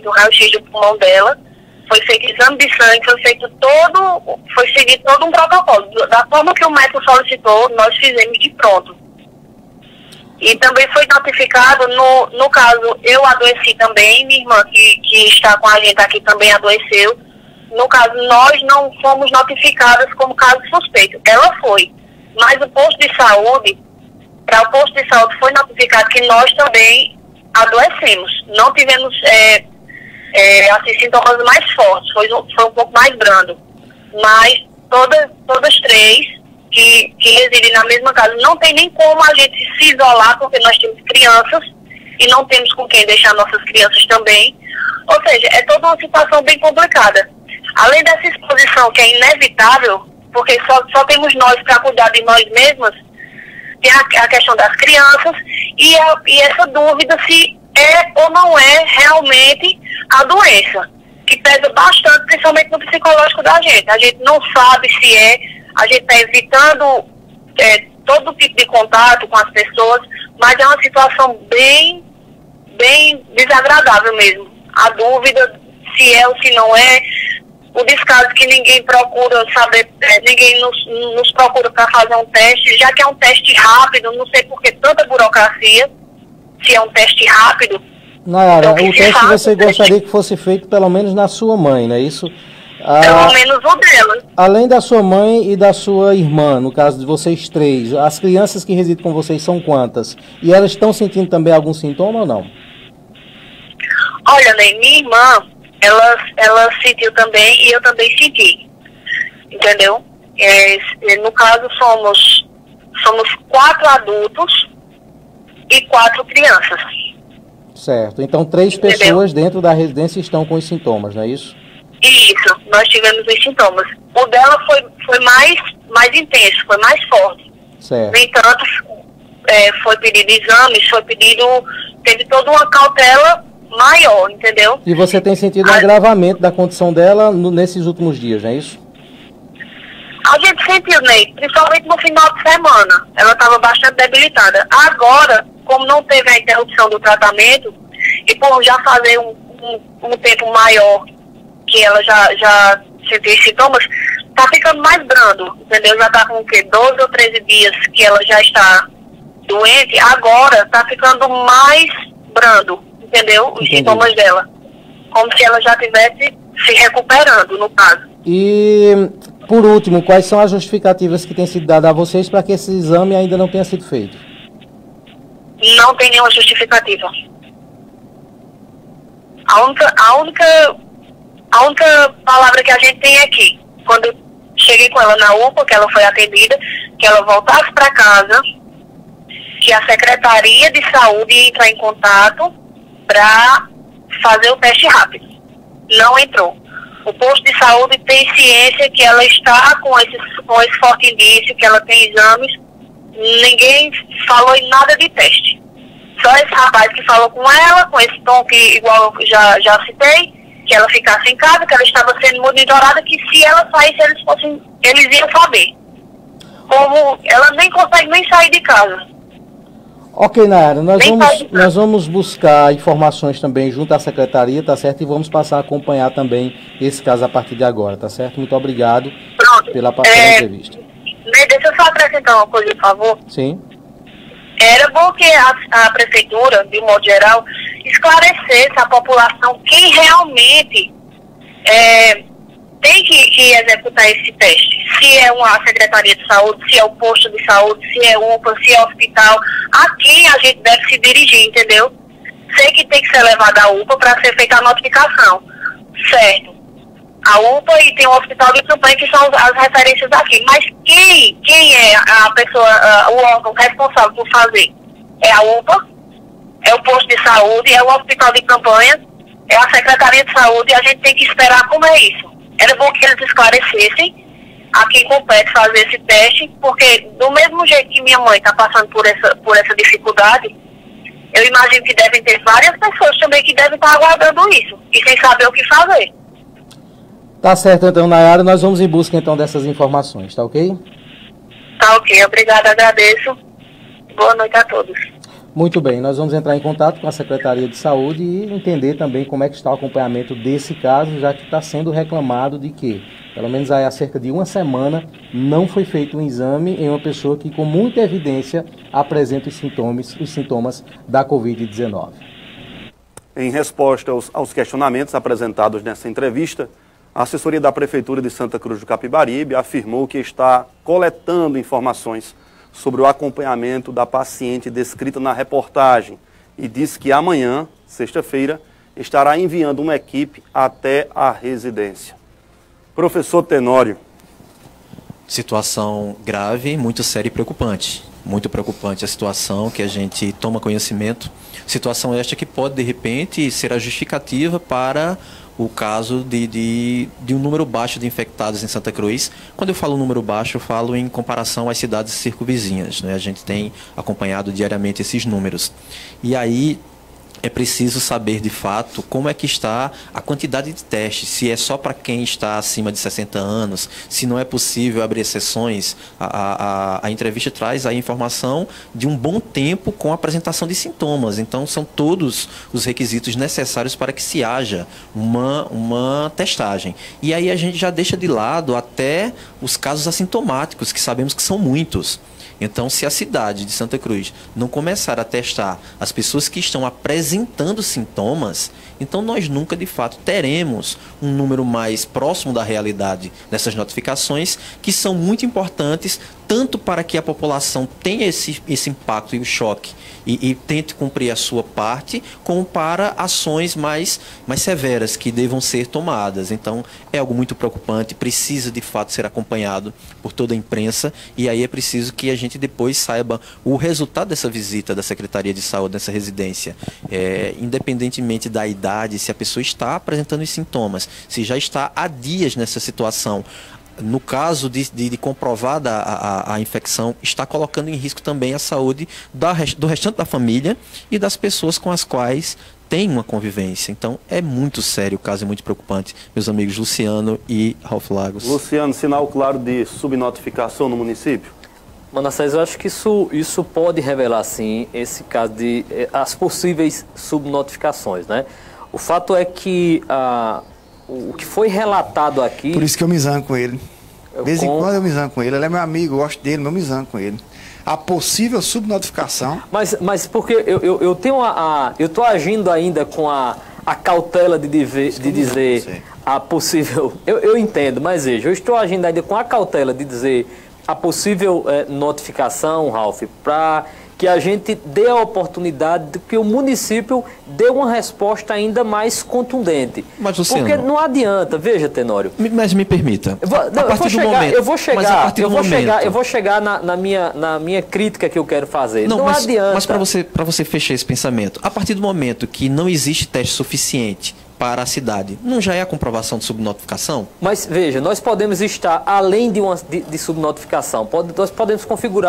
J: um raio-x do pulmão dela, foi feito exame de sangue, foi seguido todo um protocolo. Da forma que o médico solicitou, nós fizemos de pronto. E também foi notificado, no caso, eu adoeci também, minha irmã que está com a gente aqui também adoeceu. No caso, nós não fomos notificadas como caso suspeito. Ela foi, mas o posto de saúde, para o posto de saúde foi notificado que nós também adoecemos. Não tivemos assim, sintomas mais fortes, foi um pouco mais brando. Mas todas três que residem na mesma casa, não tem nem como a gente se isolar, porque nós temos crianças e não temos com quem deixar nossas crianças também. Ou seja, é toda uma situação bem complicada. Além dessa exposição que é inevitável, porque só temos nós para cuidar de nós mesmas, tem a questão das crianças e essa dúvida se é ou não é realmente a doença, que pesa bastante, principalmente no psicológico da gente. A gente não sabe se a gente está evitando todo tipo de contato com as pessoas, mas é uma situação bem desagradável mesmo. A dúvida se é ou se não é, o descaso que ninguém procura saber, ninguém nos procura para fazer um teste, já que é um teste rápido, não sei por que tanta burocracia, se é um teste rápido.
G: Nayara, o teste você gostaria que fosse feito pelo menos na sua mãe, não é isso?
J: Pelo menos o dela.
G: Além da sua mãe e da sua irmã, no caso de vocês três, as crianças que residem com vocês são quantas? E elas estão sentindo também algum sintoma ou não?
J: Olha, Ney, minha irmã, ela sentiu também e eu também senti, entendeu? No caso, somos 4 adultos e 4 crianças.
G: Certo, então 3 pessoas dentro da residência estão com os sintomas, não é isso?
J: Isso, nós tivemos os sintomas. O dela foi mais intenso, foi mais forte.
G: Certo.
J: No entanto, foi pedido exames, teve toda uma cautela maior, entendeu?
G: E você tem sentido um agravamento da condição dela nesses últimos dias, não é isso?
J: A gente sentiu, Ney, principalmente no final de semana. Ela estava bastante debilitada. Agora, como não teve a interrupção do tratamento, e por já fazer um tempo maior que ela já sentiu sintomas, tá ficando mais brando, entendeu? Já tá com o quê? 12 ou 13 dias que ela já está doente, agora tá ficando mais brando, entendeu? Os sintomas dela. Como se ela já estivesse se recuperando, no caso.
G: E, por último, quais são as justificativas que têm sido dadas a vocês para que esse exame ainda não tenha sido feito?
J: Não tem nenhuma justificativa. A única palavra que a gente tem aqui, quando eu cheguei com ela na UPA, que ela foi atendida, que ela voltasse para casa, que a Secretaria de Saúde ia entrar em contato para fazer o teste rápido. Não entrou. O posto de saúde tem ciência que ela está com esse forte indício, que ela tem exames. Ninguém falou em nada de teste. Só esse rapaz que falou com ela, com esse tom que igual eu já citei, que ela ficasse em casa, que ela estava sendo monitorada, que se ela saísse, eles iam saber. Como ela nem consegue nem sair de casa.
G: Ok, Nayara, nós vamos buscar informações também junto à secretaria, tá certo? E vamos passar a acompanhar também esse caso a partir de agora, tá certo? Muito obrigado pela entrevista.
J: Deixa eu só acrescentar uma coisa, por favor.
G: Sim.
J: Era bom que a prefeitura, de um modo geral, esclarecesse a população quem realmente tem que executar esse teste. Se é a Secretaria de Saúde, se é o posto de saúde, se é UPA, se é hospital, a quem a gente deve se dirigir, entendeu? Sei que tem que ser levado à UPA para ser feita a notificação, certo? A UPA e tem o hospital de campanha, que são as referências daqui. Mas quem é a pessoa, o órgão responsável por fazer? É a UPA, é o posto de saúde, é o hospital de campanha, é a Secretaria de Saúde, e a gente tem que esperar como é isso. Era bom que eles esclarecessem a quem compete fazer esse teste, porque do mesmo jeito que minha mãe está passando por essa dificuldade, eu imagino que devem ter várias pessoas também que devem estar aguardando isso, e sem saber o que fazer.
G: Tá certo, então, Nayara, nós vamos em busca, então, dessas informações, tá ok?
J: Tá ok, obrigada, agradeço. Boa noite a todos.
G: Muito bem, nós vamos entrar em contato com a Secretaria de Saúde e entender também como é que está o acompanhamento desse caso, já que está sendo reclamado de que, pelo menos há cerca de uma semana, não foi feito um exame em uma pessoa que com muita evidência apresenta os sintomas da Covid-19.
B: Em resposta aos questionamentos apresentados nessa entrevista, a assessoria da Prefeitura de Santa Cruz do Capibaribe afirmou que está coletando informações sobre o acompanhamento da paciente descrita na reportagem e disse que amanhã, sexta-feira, estará enviando uma equipe até a residência. Professor Tenório.
E: Situação grave, muito séria e preocupante. Muito preocupante a situação que a gente toma conhecimento. Situação esta que pode, de repente, ser a justificativa para o caso de um número baixo de infectados em Santa Cruz. Quando eu falo número baixo, eu falo em comparação às cidades circunvizinhas, né? A gente tem acompanhado diariamente esses números. E aí é preciso saber de fato como é que está a quantidade de testes, se é só para quem está acima de 60 anos, se não é possível abrir exceções. A entrevista traz a informação de um bom tempo com a apresentação de sintomas, então são todos os requisitos necessários para que se haja uma testagem. E aí a gente já deixa de lado até os casos assintomáticos, que sabemos que são muitos. Então, se a cidade de Santa Cruz não começar a testar as pessoas que estão apresentando sintomas, então nós nunca, de fato, teremos um número mais próximo da realidade dessas notificações, que são muito importantes, tanto para que a população tenha esse impacto e o choque e tente cumprir a sua parte, como para ações mais severas que devam ser tomadas. Então, é algo muito preocupante, precisa, de fato, ser acompanhado por toda a imprensa, e aí é preciso que a gente depois saiba o resultado dessa visita da Secretaria de Saúde nessa residência, independentemente da idade, se a pessoa está apresentando os sintomas, se já está há dias nessa situação. No caso de comprovada a infecção, está colocando em risco também a saúde do restante da família e das pessoas com as quais tem uma convivência. Então, é muito sério o caso, é muito preocupante, meus amigos Luciano e Ralf Lagos.
B: Luciano, sinal claro de subnotificação no município?
C: Manassés, eu acho que isso pode revelar, sim, esse caso de as possíveis subnotificações, né? O fato é que o que foi relatado aqui...
D: Por isso que eu me zango com ele. De vez em quando eu me zango com ele. Ele é meu amigo, eu gosto dele, mas eu me zango com ele. A possível subnotificação...
C: Mas porque eu tenho eu estou agindo ainda com a cautela de dizer a possível... Eu entendo, mas veja, eu estou agindo ainda com a cautela de dizer a possível notificação, Ralf, para que a gente dê a oportunidade de que o município dê uma resposta ainda mais contundente.
E: Mas, Luciano,
C: porque não adianta, veja, Tenório.
E: Mas me permita.
C: Eu vou chegar na minha crítica que eu quero fazer. Não adianta.
E: Mas para você fechar esse pensamento, a partir do momento que não existe teste suficiente para a cidade, não já é a comprovação de subnotificação?
C: Mas veja, nós podemos estar além de subnotificação, nós podemos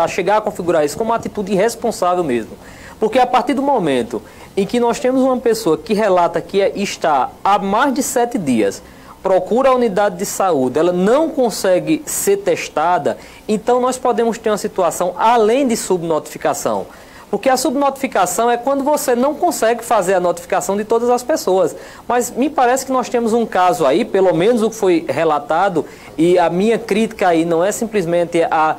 C: chegar a configurar isso como uma atitude irresponsável mesmo. Porque a partir do momento em que nós temos uma pessoa que relata que está há mais de 7 dias, procura a unidade de saúde, ela não consegue ser testada, então nós podemos ter uma situação além de subnotificação. Porque a subnotificação é quando você não consegue fazer a notificação de todas as pessoas. Mas me parece que nós temos um caso aí, pelo menos o que foi relatado, e a minha crítica aí não é simplesmente a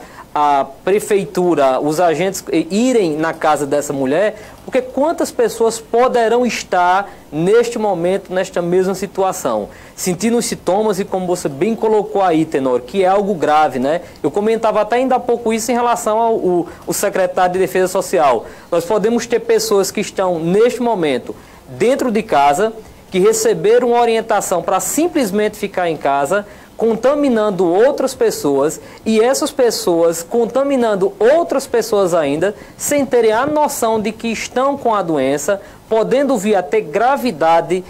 C: prefeitura, os agentes irem na casa dessa mulher, porque quantas pessoas poderão estar neste momento, nesta mesma situação, sentindo os sintomas e como você bem colocou aí, Tenor, que é algo grave, né? Eu comentava até ainda há pouco isso em relação ao secretário de Defesa Social. Nós podemos ter pessoas que estão neste momento dentro de casa, que receberam uma orientação para simplesmente ficar em casa, contaminando outras pessoas e essas pessoas contaminando outras pessoas ainda, sem terem a noção de que estão com a doença, podendo vir a ter gravidade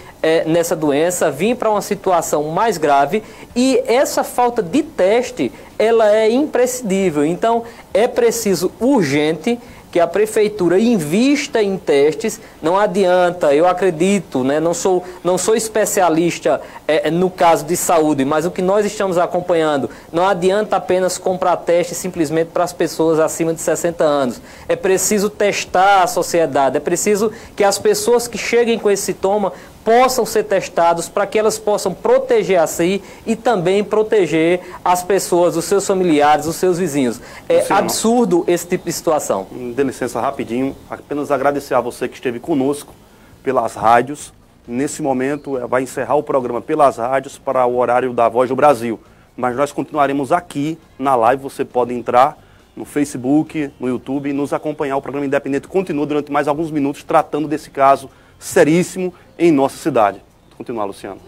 C: nessa doença, vir para uma situação mais grave, e essa falta de teste, ela é imprescindível. Então, é preciso urgente que a prefeitura invista em testes. Não adianta, eu acredito, né, não sou especialista no caso de saúde, mas o que nós estamos acompanhando, não adianta apenas comprar testes simplesmente para as pessoas acima de 60 anos. É preciso testar a sociedade, é preciso que as pessoas que cheguem com esse sintoma possam ser testados para que elas possam proteger a si e também proteger as pessoas, os seus familiares, os seus vizinhos. É absurdo esse tipo de situação.
B: Dê licença rapidinho, apenas agradecer a você que esteve conosco pelas rádios. Nesse momento vai encerrar o programa pelas rádios para o horário da Voz do Brasil. Mas nós continuaremos aqui na live, você pode entrar no Facebook, no YouTube e nos acompanhar. O programa Independente continua durante mais alguns minutos tratando desse caso seríssimo em nossa cidade. Continuar, Luciano.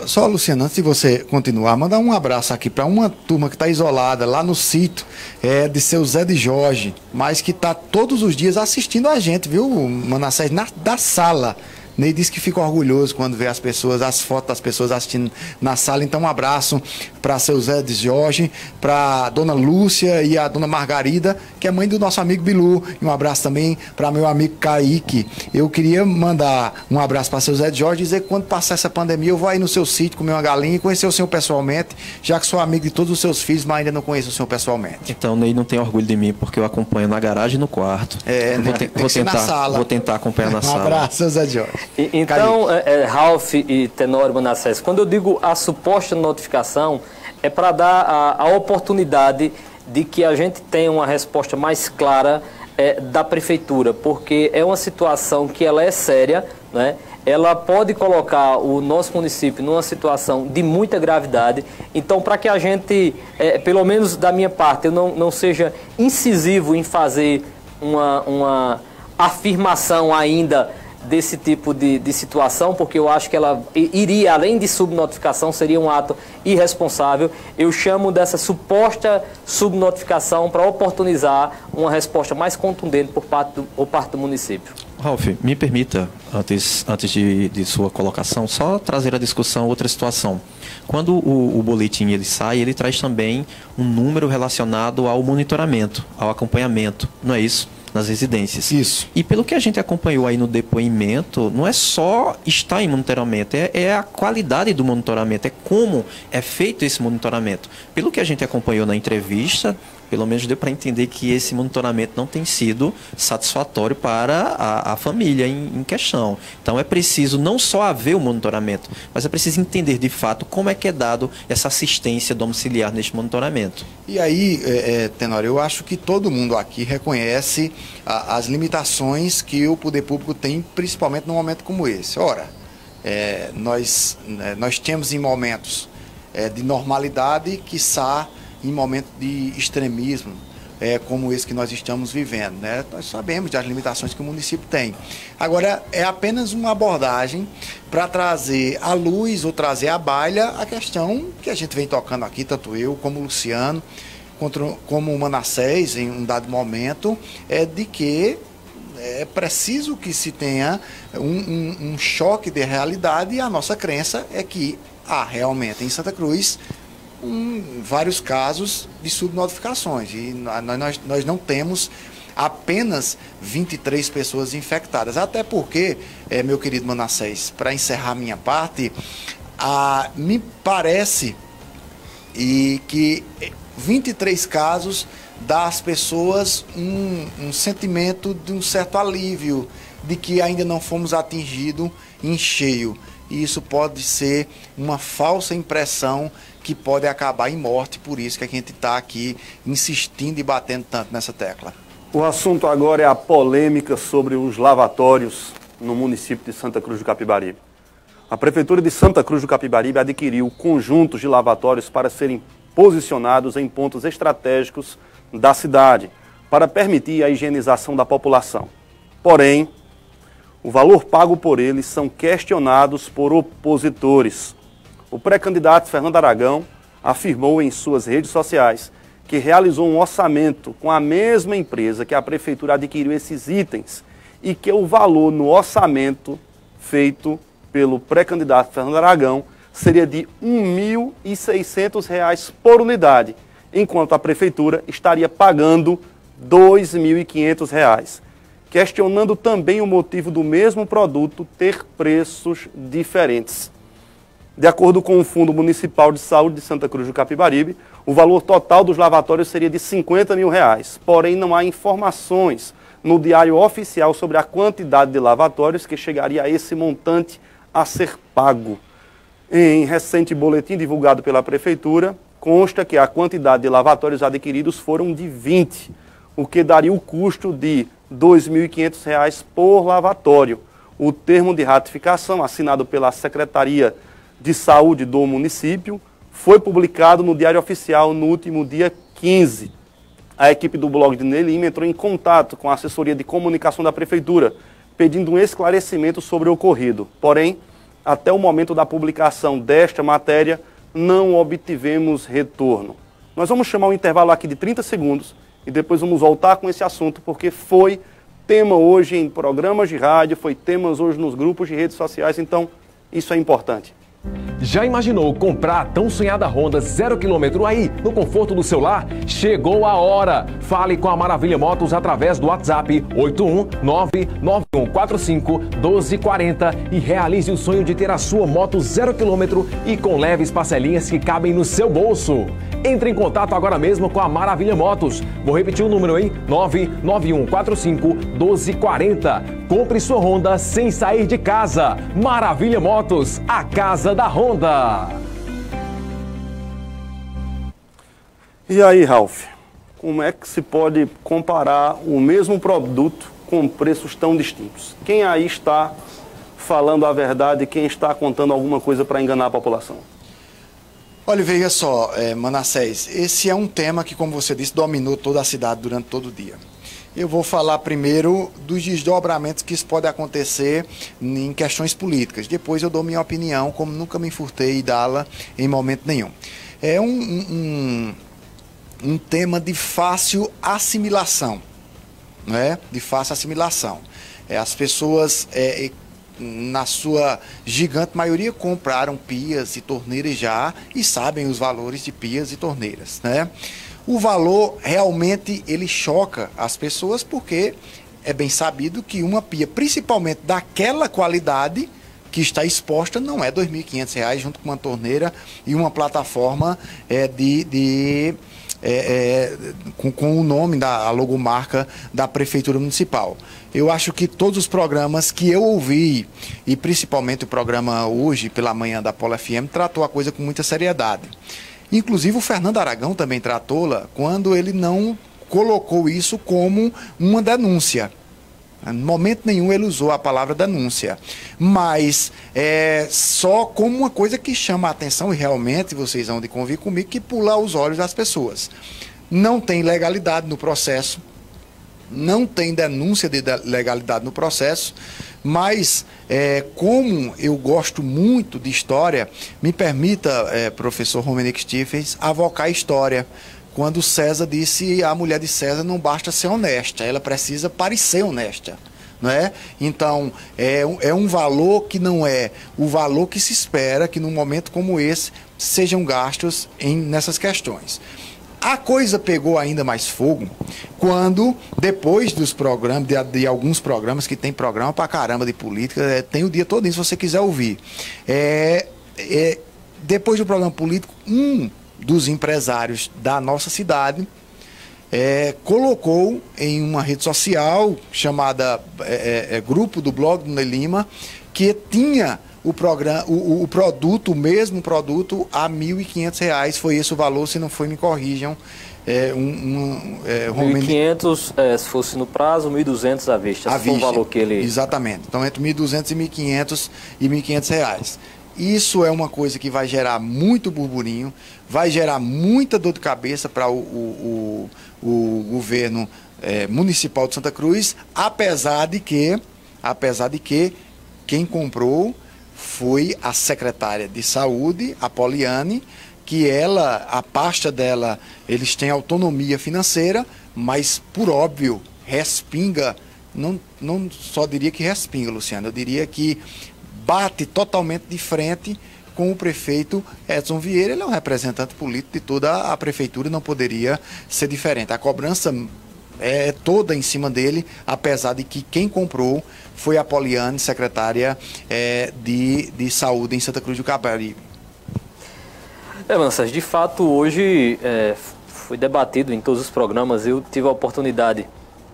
D: Só, Luciano, antes de você continuar, mandar um abraço aqui para uma turma que está isolada lá no sítio, de seu Zé de Jorge, mas que está todos os dias assistindo a gente, viu, Manassés, da sala. Ney disse que fica orgulhoso quando vê as fotos das pessoas assistindo na sala. Então, um abraço para seu Zé de Jorge, para a dona Lúcia e a dona Margarida, que é mãe do nosso amigo Bilu. E um abraço também para meu amigo Kaique. Eu queria mandar um abraço para seu Zé de Jorge e dizer que quando passar essa pandemia, eu vou aí no seu sítio comer uma galinha e conhecer o senhor pessoalmente, já que sou amigo de todos os seus filhos, mas ainda não conheço o senhor pessoalmente.
E: Então, Ney não tem orgulho de mim, porque eu acompanho na garagem e no quarto. Vou tentar acompanhar na sala.
D: Um abraço, seu Zé de Jorge.
C: Então, Ralf e Tenório Manassés, quando eu digo a suposta notificação, é para dar a oportunidade de que a gente tenha uma resposta mais clara da prefeitura, porque é uma situação que ela é séria, né? Ela pode colocar o nosso município numa situação de muita gravidade. Então, para que a gente, pelo menos da minha parte, eu não seja incisivo em fazer uma afirmação ainda desse tipo de situação, porque eu acho que ela iria, além de subnotificação, seria um ato irresponsável. Eu chamo dessa suposta subnotificação para oportunizar uma resposta mais contundente por parte do município.
E: Ralf, me permita, antes de sua colocação, só trazer a discussão outra situação. Quando o boletim ele sai, ele traz também um número relacionado ao monitoramento, ao acompanhamento, não é isso? Nas residências.
D: Isso.
E: E pelo que a gente acompanhou aí no depoimento, não é só estar em monitoramento, é a qualidade do monitoramento, é como é feito esse monitoramento. Pelo que a gente acompanhou na entrevista, pelo menos deu para entender que esse monitoramento não tem sido satisfatório para a família em questão. Então é preciso não só haver o monitoramento, mas é preciso entender de fato como é que é dado essa assistência domiciliar neste monitoramento.
D: E aí, Tenório, eu acho que todo mundo aqui reconhece as limitações que o poder público tem, principalmente num momento como esse. Ora, nós temos em momentos de normalidade, quiçá em momento de extremismo, como esse que nós estamos vivendo, né? Nós sabemos das limitações que o município tem. Agora, é apenas uma abordagem para trazer à luz ou trazer à baila a questão que a gente vem tocando aqui, tanto eu como o Luciano, como o Manassés, em um dado momento, de que é preciso que se tenha um choque de realidade, e a nossa crença é que há realmente em Santa Cruz vários casos de subnotificações, e nós não temos apenas 23 pessoas infectadas, até porque, meu querido Manassés, para encerrar minha parte, me parece que 23 casos dá às pessoas um sentimento de um certo alívio, de que ainda não fomos atingidos em cheio, e isso pode ser uma falsa impressão que pode acabar em morte, por isso que a gente está aqui insistindo e batendo tanto nessa tecla.
B: O assunto agora é a polêmica sobre os lavatórios no município de Santa Cruz do Capibaribe. A Prefeitura de Santa Cruz do Capibaribe adquiriu conjuntos de lavatórios para serem posicionados em pontos estratégicos da cidade, para permitir a higienização da população. Porém, o valor pago por eles são questionados por opositores. O pré-candidato Fernando Aragão afirmou em suas redes sociais que realizou um orçamento com a mesma empresa que a prefeitura adquiriu esses itens e que o valor no orçamento feito pelo pré-candidato Fernando Aragão seria de R$ 1.600 por unidade, enquanto a prefeitura estaria pagando R$ 2.500, questionando também o motivo do mesmo produto ter preços diferentes. De acordo com o Fundo Municipal de Saúde de Santa Cruz do Capibaribe, o valor total dos lavatórios seria de R$ 50 mil, porém não há informações no Diário Oficial sobre a quantidade de lavatórios que chegaria a esse montante a ser pago. Em recente boletim divulgado pela Prefeitura, consta que a quantidade de lavatórios adquiridos foram de 20, o que daria o custo de R$ 2.500 por lavatório. O termo de ratificação, assinado pela Secretaria de Saúde do município, foi publicado no Diário Oficial no último dia 15. A equipe do blog de Ney Lima entrou em contato com a assessoria de comunicação da Prefeitura, pedindo um esclarecimento sobre o ocorrido. Porém, até o momento da publicação desta matéria, não obtivemos retorno. Nós vamos chamar um intervalo aqui de 30 segundos e depois vamos voltar com esse assunto, porque foi tema hoje em programas de rádio, foi temas hoje nos grupos de redes sociais, então isso é importante.
I: Já imaginou comprar a tão sonhada Honda 0 km aí, no conforto do seu lar? Chegou a hora! Fale com a Maravilha Motos através do WhatsApp 81991451240 e realize o sonho de ter a sua moto 0 km e com leves parcelinhas que cabem no seu bolso. Entre em contato agora mesmo com a Maravilha Motos. Vou repetir o número, hein? 991451240. Compre sua Honda sem sair de casa. Maravilha Motos, a casa da Honda.
B: E aí, Ralf, como é que se pode comparar o mesmo produto com preços tão distintos? Quem aí está falando a verdade, quem está contando alguma coisa para enganar a população?
D: Olha, veja só, Manassés, esse é um tema que, como você disse, dominou toda a cidade durante todo o dia. Eu vou falar primeiro dos desdobramentos que isso pode acontecer em questões políticas. Depois eu dou minha opinião, como nunca me furtei em dá-la em momento nenhum. É um tema de fácil assimilação, não é? De fácil assimilação. As pessoas, na sua gigante maioria, compraram pias e torneiras já e sabem os valores de pias e torneiras, né? O valor realmente ele choca as pessoas, porque é bem sabido que uma pia, principalmente daquela qualidade que está exposta, não é R$ 2.500, junto com uma torneira e uma plataforma com o nome a logomarca da Prefeitura Municipal. Eu acho que todos os programas que eu ouvi, e principalmente o programa hoje pela manhã da Polo FM, tratou a coisa com muita seriedade. Inclusive o Fernando Aragão também tratou-la, quando ele não colocou isso como uma denúncia. Em momento nenhum ele usou a palavra denúncia, mas só como uma coisa que chama a atenção, e realmente vocês vão de convir comigo, que pula aos olhos das pessoas. Não tem legalidade no processo, não tem denúncia de legalidade no processo, mas como eu gosto muito de história, me permita, professor Romenick Stephens, avocar a história. Quando César disse a mulher de César não basta ser honesta, ela precisa parecer honesta, não é? Então, é um valor que não é o valor que se espera que num momento como esse sejam gastos nessas questões. A coisa pegou ainda mais fogo quando, depois dos programas, de alguns programas, que tem programa pra caramba de política, tem o dia todo se você quiser ouvir. Depois do programa político, um dos empresários da nossa cidade colocou em uma rede social chamada Grupo do Blog do Ney Lima, que tinha o produto, o mesmo produto, a R$ 1.500. Foi esse o valor, se não foi, me corrijam.
C: 1.500 se fosse no prazo, 1.200 à vista. Esse foi o valor que ele...
D: Exatamente. Então, entre 1.200 e 1.500 e R$ 1.500. Isso é uma coisa que vai gerar muito burburinho, vai gerar muita dor de cabeça para o governo municipal de Santa Cruz, apesar de que quem comprou foi a secretária de saúde, a Poliane, que a pasta dela, eles têm autonomia financeira, mas por óbvio, respinga, não só diria que respinga, Luciano, eu diria que bate totalmente de frente com o prefeito Edson Vieira. Ele é um representante político de toda a prefeitura, não poderia ser diferente. A cobrança é toda em cima dele, apesar de que quem comprou foi a Poliane, secretária de Saúde em Santa Cruz do Caparibe.
C: Mansés, de fato, hoje foi debatido em todos os programas. Eu tive a oportunidade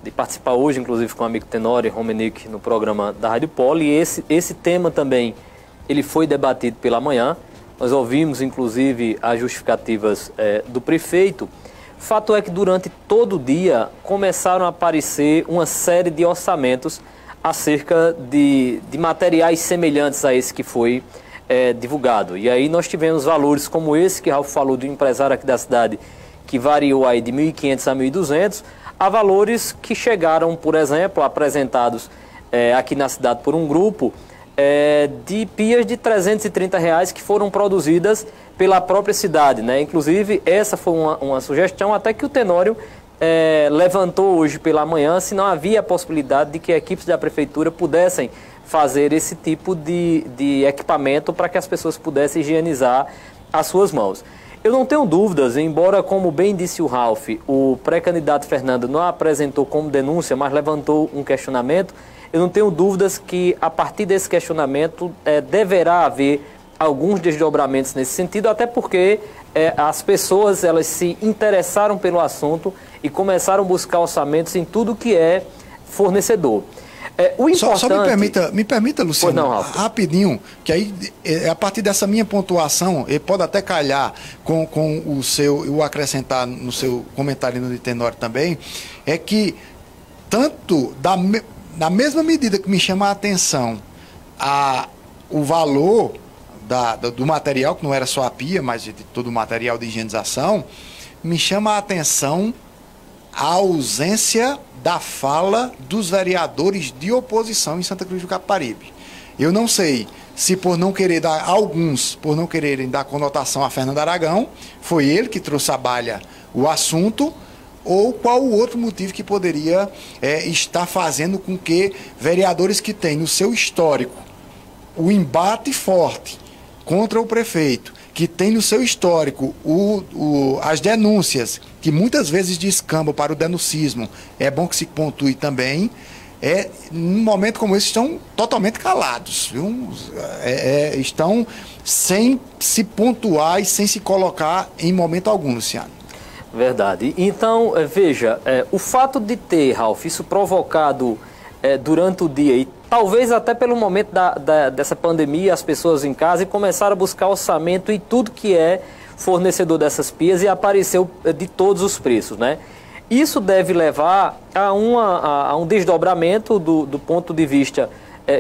C: de participar hoje, inclusive com o amigo Tenório Romenick, no programa da Rádio Polo, e esse tema também ele foi debatido pela manhã. Nós ouvimos, inclusive, as justificativas do prefeito. Fato é que durante todo o dia começaram a aparecer uma série de orçamentos acerca de materiais semelhantes a esse que foi divulgado. E aí nós tivemos valores como esse que Ralf falou, do empresário aqui da cidade, que variou aí de 1.500 a 1.200, a valores que chegaram, por exemplo, apresentados aqui na cidade por um grupo, de pias de R$330 que foram produzidas pela própria cidade, né? Inclusive, essa foi uma sugestão até que o Tenório levantou hoje pela manhã, se não havia a possibilidade de que equipes da prefeitura pudessem fazer esse tipo de equipamento para que as pessoas pudessem higienizar as suas mãos. Eu não tenho dúvidas, embora, como bem disse o Ralf, o pré-candidato Fernando não apresentou como denúncia, mas levantou um questionamento. Eu não tenho dúvidas que, a partir desse questionamento, deverá haver alguns desdobramentos nesse sentido, até porque as pessoas elas se interessaram pelo assunto e começaram a buscar orçamentos em tudo que é fornecedor. O importante...
D: Só me permita, Luciano, não, rapidinho, que aí, a partir dessa minha pontuação, ele pode até calhar com o acrescentar no seu comentário no de Tenório também, é que tanto na mesma medida que me chama a atenção o valor do material, que não era só a pia, mas de todo o material de higienização, me chama a atenção a ausência da fala dos vereadores de oposição em Santa Cruz do Caparibe. Eu não sei se por não quererem dar conotação a Fernando Aragão, foi ele que trouxe à baila o assunto, ou qual o outro motivo que poderia estar fazendo com que vereadores que têm no seu histórico o embate forte contra o prefeito, que tem no seu histórico as denúncias, que muitas vezes descambam para o denuncismo, é bom que se pontue também, num momento como esse, estão totalmente calados, viu? Estão sem se pontuar e sem se colocar em momento algum, Luciano.
C: Verdade. Então, veja, o fato de ter, Ralf, isso provocado durante o dia, e talvez até pelo momento dessa pandemia, as pessoas em casa e começaram a buscar orçamento e tudo que é fornecedor dessas pias, e apareceu de todos os preços, né? Isso deve levar a um desdobramento do ponto de vista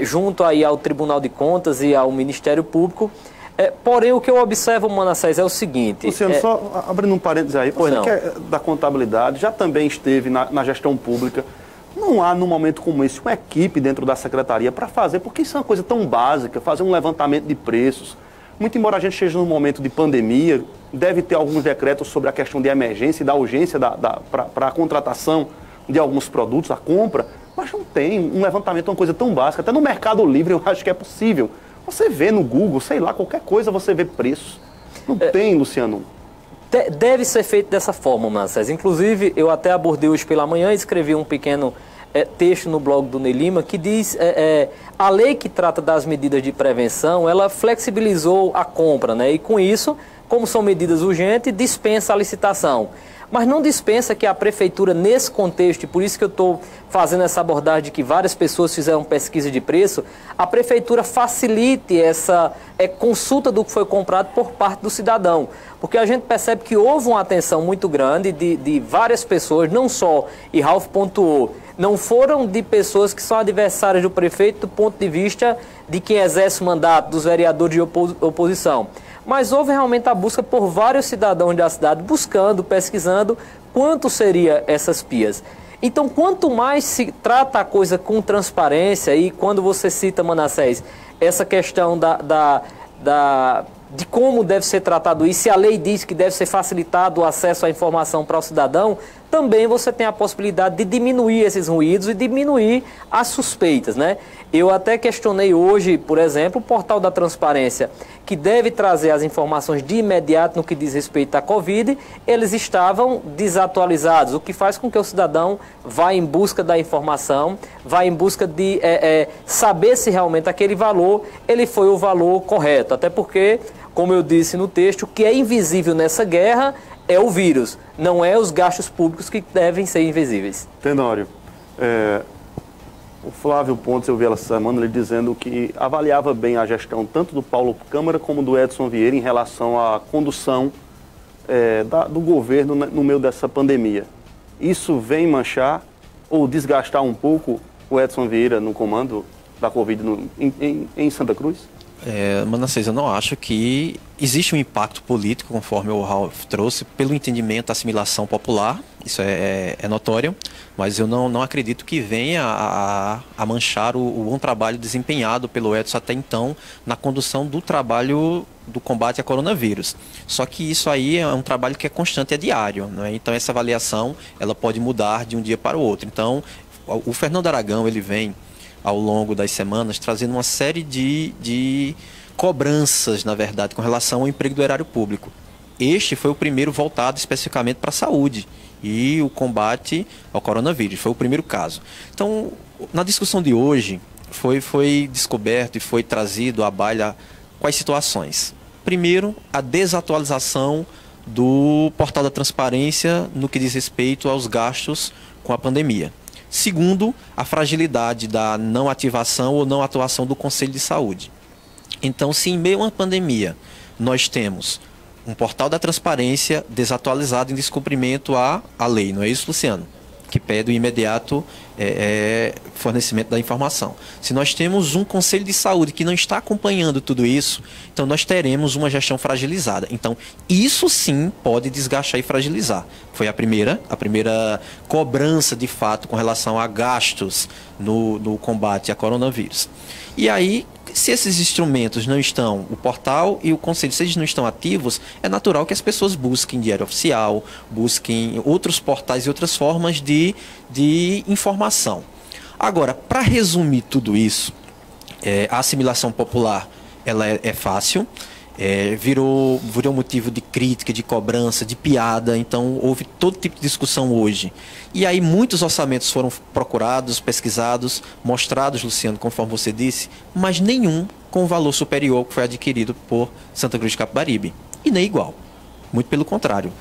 C: junto aí ao Tribunal de Contas e ao Ministério Público. Porém, o que eu observo, Manassés, é o seguinte...
B: Luciano, só abrindo um parênteses aí, você que é da contabilidade, já também esteve na gestão pública, não há, num momento como esse, uma equipe dentro da secretaria para fazer, porque isso é uma coisa tão básica, fazer um levantamento de preços. Muito embora a gente esteja num momento de pandemia, deve ter alguns decretos sobre a questão de emergência e da urgência para a contratação de alguns produtos, a compra, mas não tem um levantamento, uma coisa tão básica. Até no Mercado Livre eu acho que é possível. Você vê no Google, sei lá, qualquer coisa você vê preços. Não tem, Luciano.
C: Deve ser feito dessa forma, Manassés. Inclusive, eu até abordei hoje pela manhã e escrevi um pequeno texto no blog do Ney Lima que diz a lei que trata das medidas de prevenção, ela flexibilizou a compra, né? E com isso, como são medidas urgentes, dispensa a licitação. Mas não dispensa que a prefeitura, nesse contexto, e por isso que eu estou fazendo essa abordagem de que várias pessoas fizeram pesquisa de preço, a prefeitura facilite essa consulta do que foi comprado por parte do cidadão. Porque a gente percebe que houve uma atenção muito grande de várias pessoas, não só, e Ralf pontuou, não foram de pessoas que são adversárias do prefeito do ponto de vista de quem exerce o mandato, dos vereadores de oposição. Mas houve realmente a busca por vários cidadãos da cidade buscando, pesquisando quanto seria essas pias. Então, quanto mais se trata a coisa com transparência, e quando você cita, Manassés, essa questão de como deve ser tratado isso, e a lei diz que deve ser facilitado o acesso à informação para o cidadão, também você tem a possibilidade de diminuir esses ruídos e diminuir as suspeitas, né? Eu até questionei hoje, por exemplo, o portal da transparência, que deve trazer as informações de imediato no que diz respeito à Covid, eles estavam desatualizados, o que faz com que o cidadão vá em busca da informação, vá em busca de saber se realmente aquele valor, ele foi o valor correto. Até porque, como eu disse no texto, o que é invisível nessa guerra é o vírus, não é os gastos públicos que devem ser invisíveis.
B: Tenório, o Flávio Pontes, eu vi essa semana ele dizendo que avaliava bem a gestão tanto do Paulo Câmara como do Edson Vieira em relação à condução do governo no meio dessa pandemia. Isso vem manchar ou desgastar um pouco o Edson Vieira no comando da Covid em Santa Cruz?
E: Manassés, eu não acho que existe um impacto político, conforme o Ralf trouxe, pelo entendimento da assimilação popular, isso é notório, mas eu não acredito que venha a manchar o bom trabalho desempenhado pelo Edson até então na condução do trabalho do combate a coronavírus. Só que isso aí é um trabalho que é constante, é diário, né? Então essa avaliação ela pode mudar de um dia para o outro. Então o Fernando Aragão ele vem ao longo das semanas, trazendo uma série de cobranças, na verdade, com relação ao emprego do erário público. Este foi o primeiro voltado especificamente para a saúde e o combate ao coronavírus, foi o primeiro caso. Então, na discussão de hoje, foi descoberto e foi trazido à baila quais situações. Primeiro, a desatualização do portal da transparência no que diz respeito aos gastos com a pandemia. Segundo, a fragilidade da não ativação ou não atuação do Conselho de Saúde. Então, se em meio a uma pandemia nós temos um portal da transparência desatualizado em descumprimento à lei, não é isso, Luciano? Que pede o imediato fornecimento da informação. Se nós temos um Conselho de Saúde que não está acompanhando tudo isso, então nós teremos uma gestão fragilizada. Então, isso sim pode desgastar e fragilizar. Foi a primeira cobrança, de fato, com relação a gastos no combate a coronavírus. E aí, se esses instrumentos não estão, o portal e o conselho, se eles não estão ativos, é natural que as pessoas busquem diário oficial, busquem outros portais e outras formas de informação. Agora, para resumir tudo isso, a assimilação popular ela é fácil, virou motivo de crítica, de cobrança, de piada, então houve todo tipo de discussão hoje. E aí muitos orçamentos foram procurados, pesquisados, mostrados, Luciano, conforme você disse, mas nenhum com valor superior que foi adquirido por Santa Cruz de Capibaribe. E nem igual. Muito pelo contrário.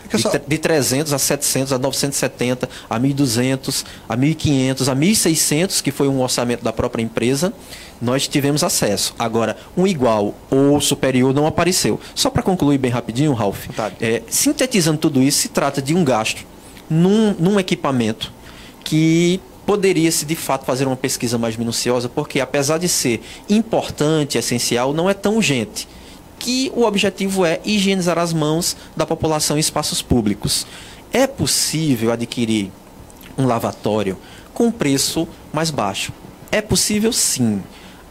E: De 300 a 700, a 970, a 1.200, a 1.500, a 1.600, que foi um orçamento da própria empresa, nós tivemos acesso. Agora, um igual ou superior não apareceu. Só para concluir bem rapidinho, Ralf, sintetizando tudo isso, se trata de um gasto num equipamento que poderia-se, de fato, fazer uma pesquisa mais minuciosa, porque, apesar de ser importante, essencial, não é tão urgente. Que o objetivo é higienizar as mãos da população em espaços públicos. É possível adquirir um lavatório com preço mais baixo? É possível, sim.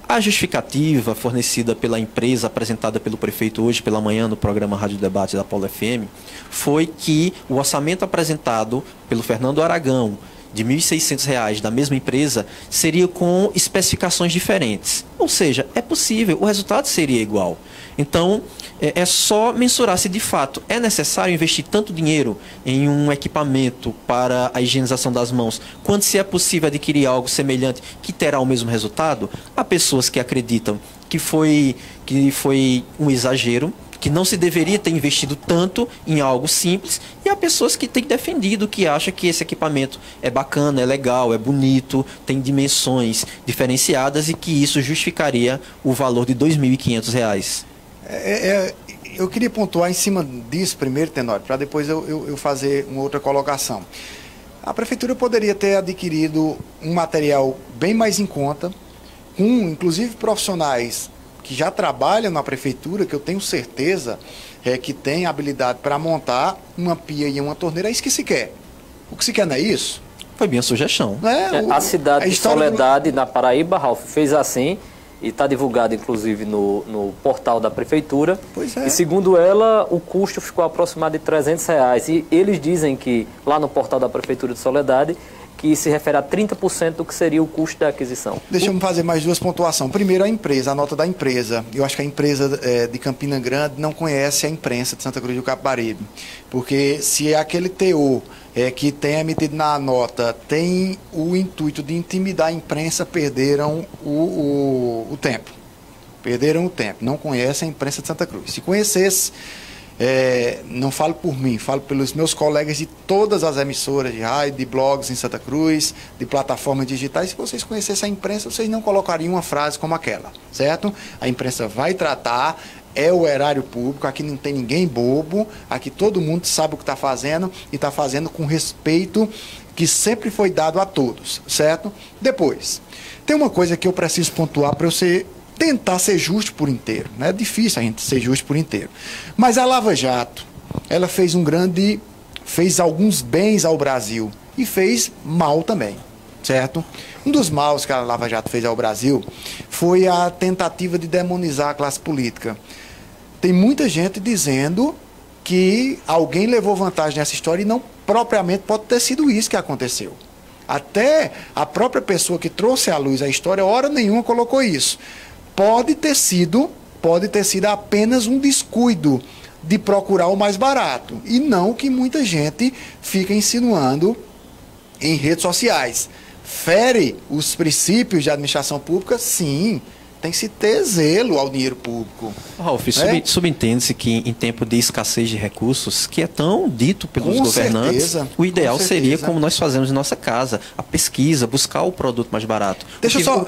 E: A justificativa fornecida pela empresa, apresentada pelo prefeito hoje pela manhã no programa Rádio Debate da Polo FM, foi que o orçamento apresentado pelo Fernando Aragão, de R$ 1.600 da mesma empresa, seria com especificações diferentes. Ou seja, é possível, o resultado seria igual. Então, é só mensurar se de fato é necessário investir tanto dinheiro em um equipamento para a higienização das mãos, quanto se é possível adquirir algo semelhante que terá o mesmo resultado. Há pessoas que acreditam que foi um exagero, que não se deveria ter investido tanto em algo simples, e há pessoas que têm defendido, que acham que esse equipamento é bacana, é legal, é bonito, tem dimensões diferenciadas e que isso justificaria o valor de R$ 2.500.
D: Eu queria pontuar em cima disso primeiro, Tenório, para depois eu fazer uma outra colocação. A Prefeitura poderia ter adquirido um material bem mais em conta, com inclusive profissionais que já trabalham na Prefeitura, que eu tenho certeza que tem habilidade para montar uma pia e uma torneira. É isso que se quer. O que se quer não é isso?
E: Foi bem a sugestão.
C: A cidade de Soledade, na Paraíba, Ralf, fez assim. e está divulgado inclusive no portal da prefeitura.
D: Pois é.
C: E segundo ela, o custo ficou aproximado de R$300. E eles dizem que, lá no portal da prefeitura de Soledade, que se refere a 30% do que seria o custo da aquisição.
D: Deixa eu fazer mais duas pontuações. Primeiro, a empresa, a nota da empresa. Eu acho que a empresa de Campina Grande não conhece a imprensa de Santa Cruz do Capibaribe. Porque se é aquele teor que tem emitido na nota tem o intuito de intimidar a imprensa, perderam o tempo. Perderam o tempo. Não conhecem a imprensa de Santa Cruz. Se conhecesse... não falo por mim, falo pelos meus colegas de todas as emissoras de rádio, de blogs em Santa Cruz, de plataformas digitais. Se vocês conhecessem a imprensa, vocês não colocariam uma frase como aquela, certo? A imprensa vai tratar, é o erário público, aqui não tem ninguém bobo, aqui todo mundo sabe o que está fazendo e está fazendo com respeito que sempre foi dado a todos, certo? Depois, tem uma coisa que eu preciso pontuar para eu tentar ser justo por inteiro, né? É difícil a gente ser justo por inteiro. Mas a Lava Jato, ela fez alguns bens ao Brasil e fez mal também, certo? Um dos maus que a Lava Jato fez ao Brasil foi a tentativa de demonizar a classe política. Tem muita gente dizendo que alguém levou vantagem nessa história e não propriamente pode ter sido isso que aconteceu. Até a própria pessoa que trouxe à luz a história, hora nenhuma colocou isso. Pode ter sido apenas um descuido de procurar o mais barato. E não o que muita gente fica insinuando em redes sociais. Fere os princípios de administração pública? Sim. Tem que se ter zelo ao dinheiro público.
E: Ralf, subentende-se que em tempo de escassez de recursos, que é tão dito pelos governantes, o ideal seria como nós fazemos em nossa casa, a pesquisa, buscar o produto mais barato.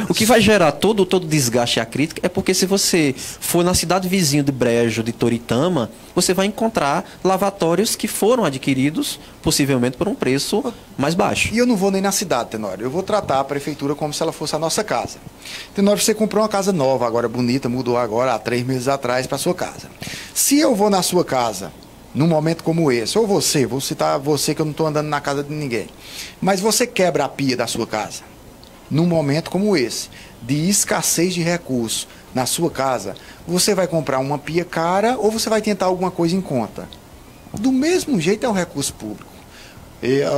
E: O que vai gerar todo desgaste e a crítica é porque se você for na cidade vizinha de Brejo, de Toritama, você vai encontrar lavatórios que foram adquiridos possivelmente por um preço mais baixo.
D: E eu não vou nem na cidade, Tenório. Eu vou tratar a prefeitura como se ela fosse a nossa casa. Tenório, você comprou uma casa nova, agora bonita, mudou agora há 3 meses atrás para sua casa. Se eu vou na sua casa, num momento como esse, ou você, vou citar você que eu não estou andando na casa de ninguém, mas você quebra a pia da sua casa, num momento como esse, de escassez de recursos na sua casa, você vai comprar uma pia cara ou você vai tentar alguma coisa em conta? Do mesmo jeito é um recurso público.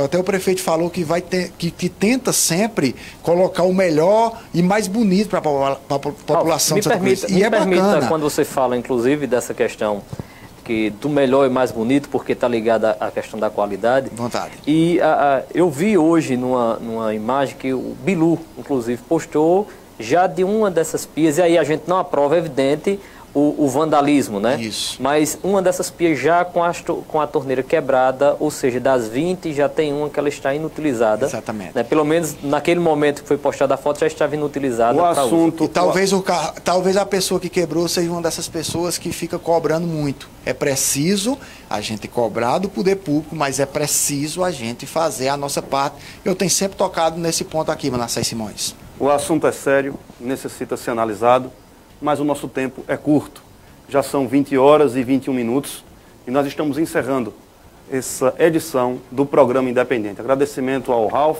D: Até o prefeito falou que que tenta sempre colocar o melhor e mais bonito para a população de Santa Cruz. E é bacana.
C: Quando você fala, inclusive, dessa questão do melhor e mais bonito, porque está ligada à questão da qualidade.
D: Vontade.
C: E eu vi hoje numa imagem que o Bilu, inclusive, postou já de uma dessas pias, e aí a gente não aprova, é evidente, o vandalismo, né?
D: Isso.
C: Mas uma dessas pias já com a torneira quebrada, ou seja, das 20 já tem uma que ela está inutilizada.
D: Exatamente.
C: Né? Pelo menos naquele momento que foi postada a foto já estava inutilizada.
D: O assunto... E talvez a pessoa que quebrou seja uma dessas pessoas que fica cobrando muito. É preciso a gente cobrar do poder público, mas é preciso a gente fazer a nossa parte. Eu tenho sempre tocado nesse ponto aqui, Manassés Simões.
B: O assunto é sério, necessita ser analisado, mas o nosso tempo é curto. Já são 20 horas e 21 minutos e nós estamos encerrando essa edição do programa Independente. Agradecimento ao Ralf,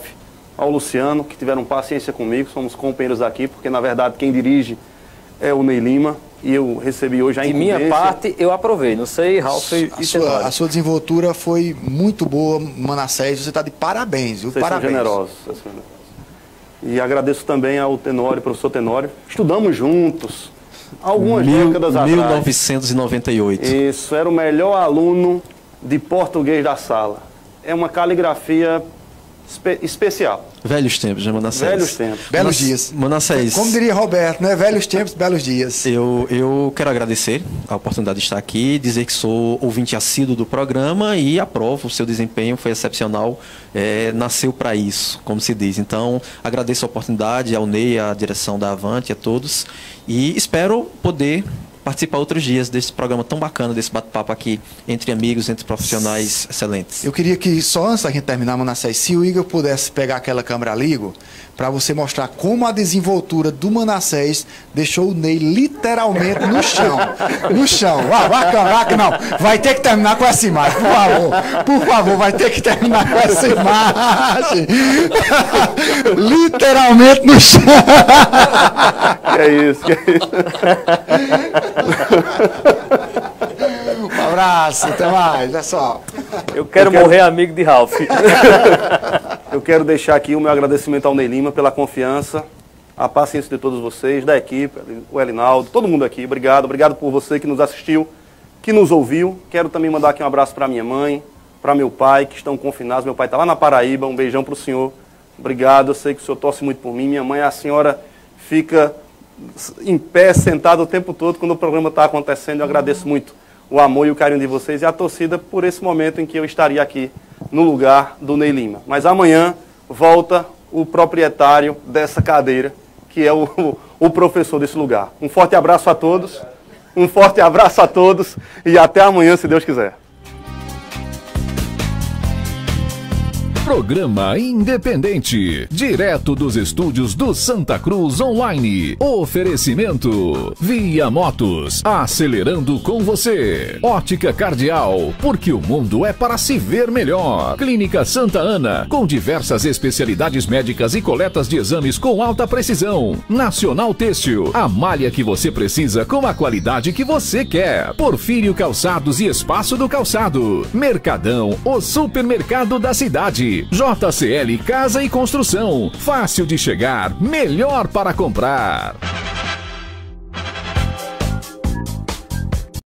B: ao Luciano, que tiveram paciência comigo, somos companheiros aqui, porque na verdade quem dirige é o Ney Lima e eu recebi hoje a incumbência.
C: De minha parte, eu aprovei, não sei, Ralf
D: a sua desenvoltura foi muito boa, Manassés, você está de parabéns, viu?
B: Vocês
D: parabéns.
B: São generosos. E agradeço também ao Tenório, professor Tenório. Estudamos juntos, algumas décadas atrás.
E: 1998.
B: Isso, era o melhor aluno de português da sala. É uma caligrafia especial.
E: Velhos tempos, né, Manassés?
B: Velhos tempos.
D: Belos dias.
E: Manassés.
D: Como diria Roberto, né? Velhos tempos, belos dias.
E: Eu quero agradecer a oportunidade de estar aqui, dizer que sou ouvinte assíduo do programa e aprovo o seu desempenho, foi excepcional, nasceu para isso, como se diz. Então, agradeço a oportunidade ao Ney, à direção da Avante, a todos, e espero poder participar outros dias desse programa tão bacana, desse bate-papo aqui entre amigos, entre profissionais excelentes.
D: Eu queria que, só antes da gente terminar, Manassés, se o Igor pudesse pegar aquela câmera ali, Igor, para você mostrar como a desenvoltura do Manassés deixou o Ney literalmente no chão. No chão. Bacana, não. Vai ter que terminar com essa imagem, por favor. Por favor, vai ter que terminar com essa imagem. Literalmente no chão.
B: Que é isso.
D: Um abraço, até mais, pessoal.
C: Eu quero morrer amigo de Ralf.
B: Eu quero deixar aqui o meu agradecimento ao Ney Lima pela confiança, a paciência de todos vocês, da equipe, o Elinaldo, todo mundo aqui. Obrigado por você que nos assistiu, que nos ouviu. Quero também mandar aqui um abraço para minha mãe, para meu pai, que estão confinados. Meu pai está lá na Paraíba. Um beijão para o senhor. Obrigado. Eu sei que o senhor torce muito por mim. Minha mãe, a senhora fica em pé, sentada o tempo todo quando o programa está acontecendo. Eu agradeço muito o amor e o carinho de vocês e a torcida por esse momento em que eu estaria aqui no lugar do Ney Lima. Mas amanhã volta o proprietário dessa cadeira, que é o professor desse lugar. Um forte abraço a todos, e até amanhã, se Deus quiser.
A: Programa Independente, direto dos estúdios do Santa Cruz Online. Oferecimento Via Motos, acelerando com você. Ótica Cardial, porque o mundo é para se ver melhor. Clínica Santa Ana, com diversas especialidades médicas e coletas de exames com alta precisão. Nacional Têxtil, a malha que você precisa com a qualidade que você quer. Porfírio Calçados e Espaço do Calçado. Mercadão, o supermercado da cidade. JCL Casa e Construção, fácil de chegar, melhor para comprar.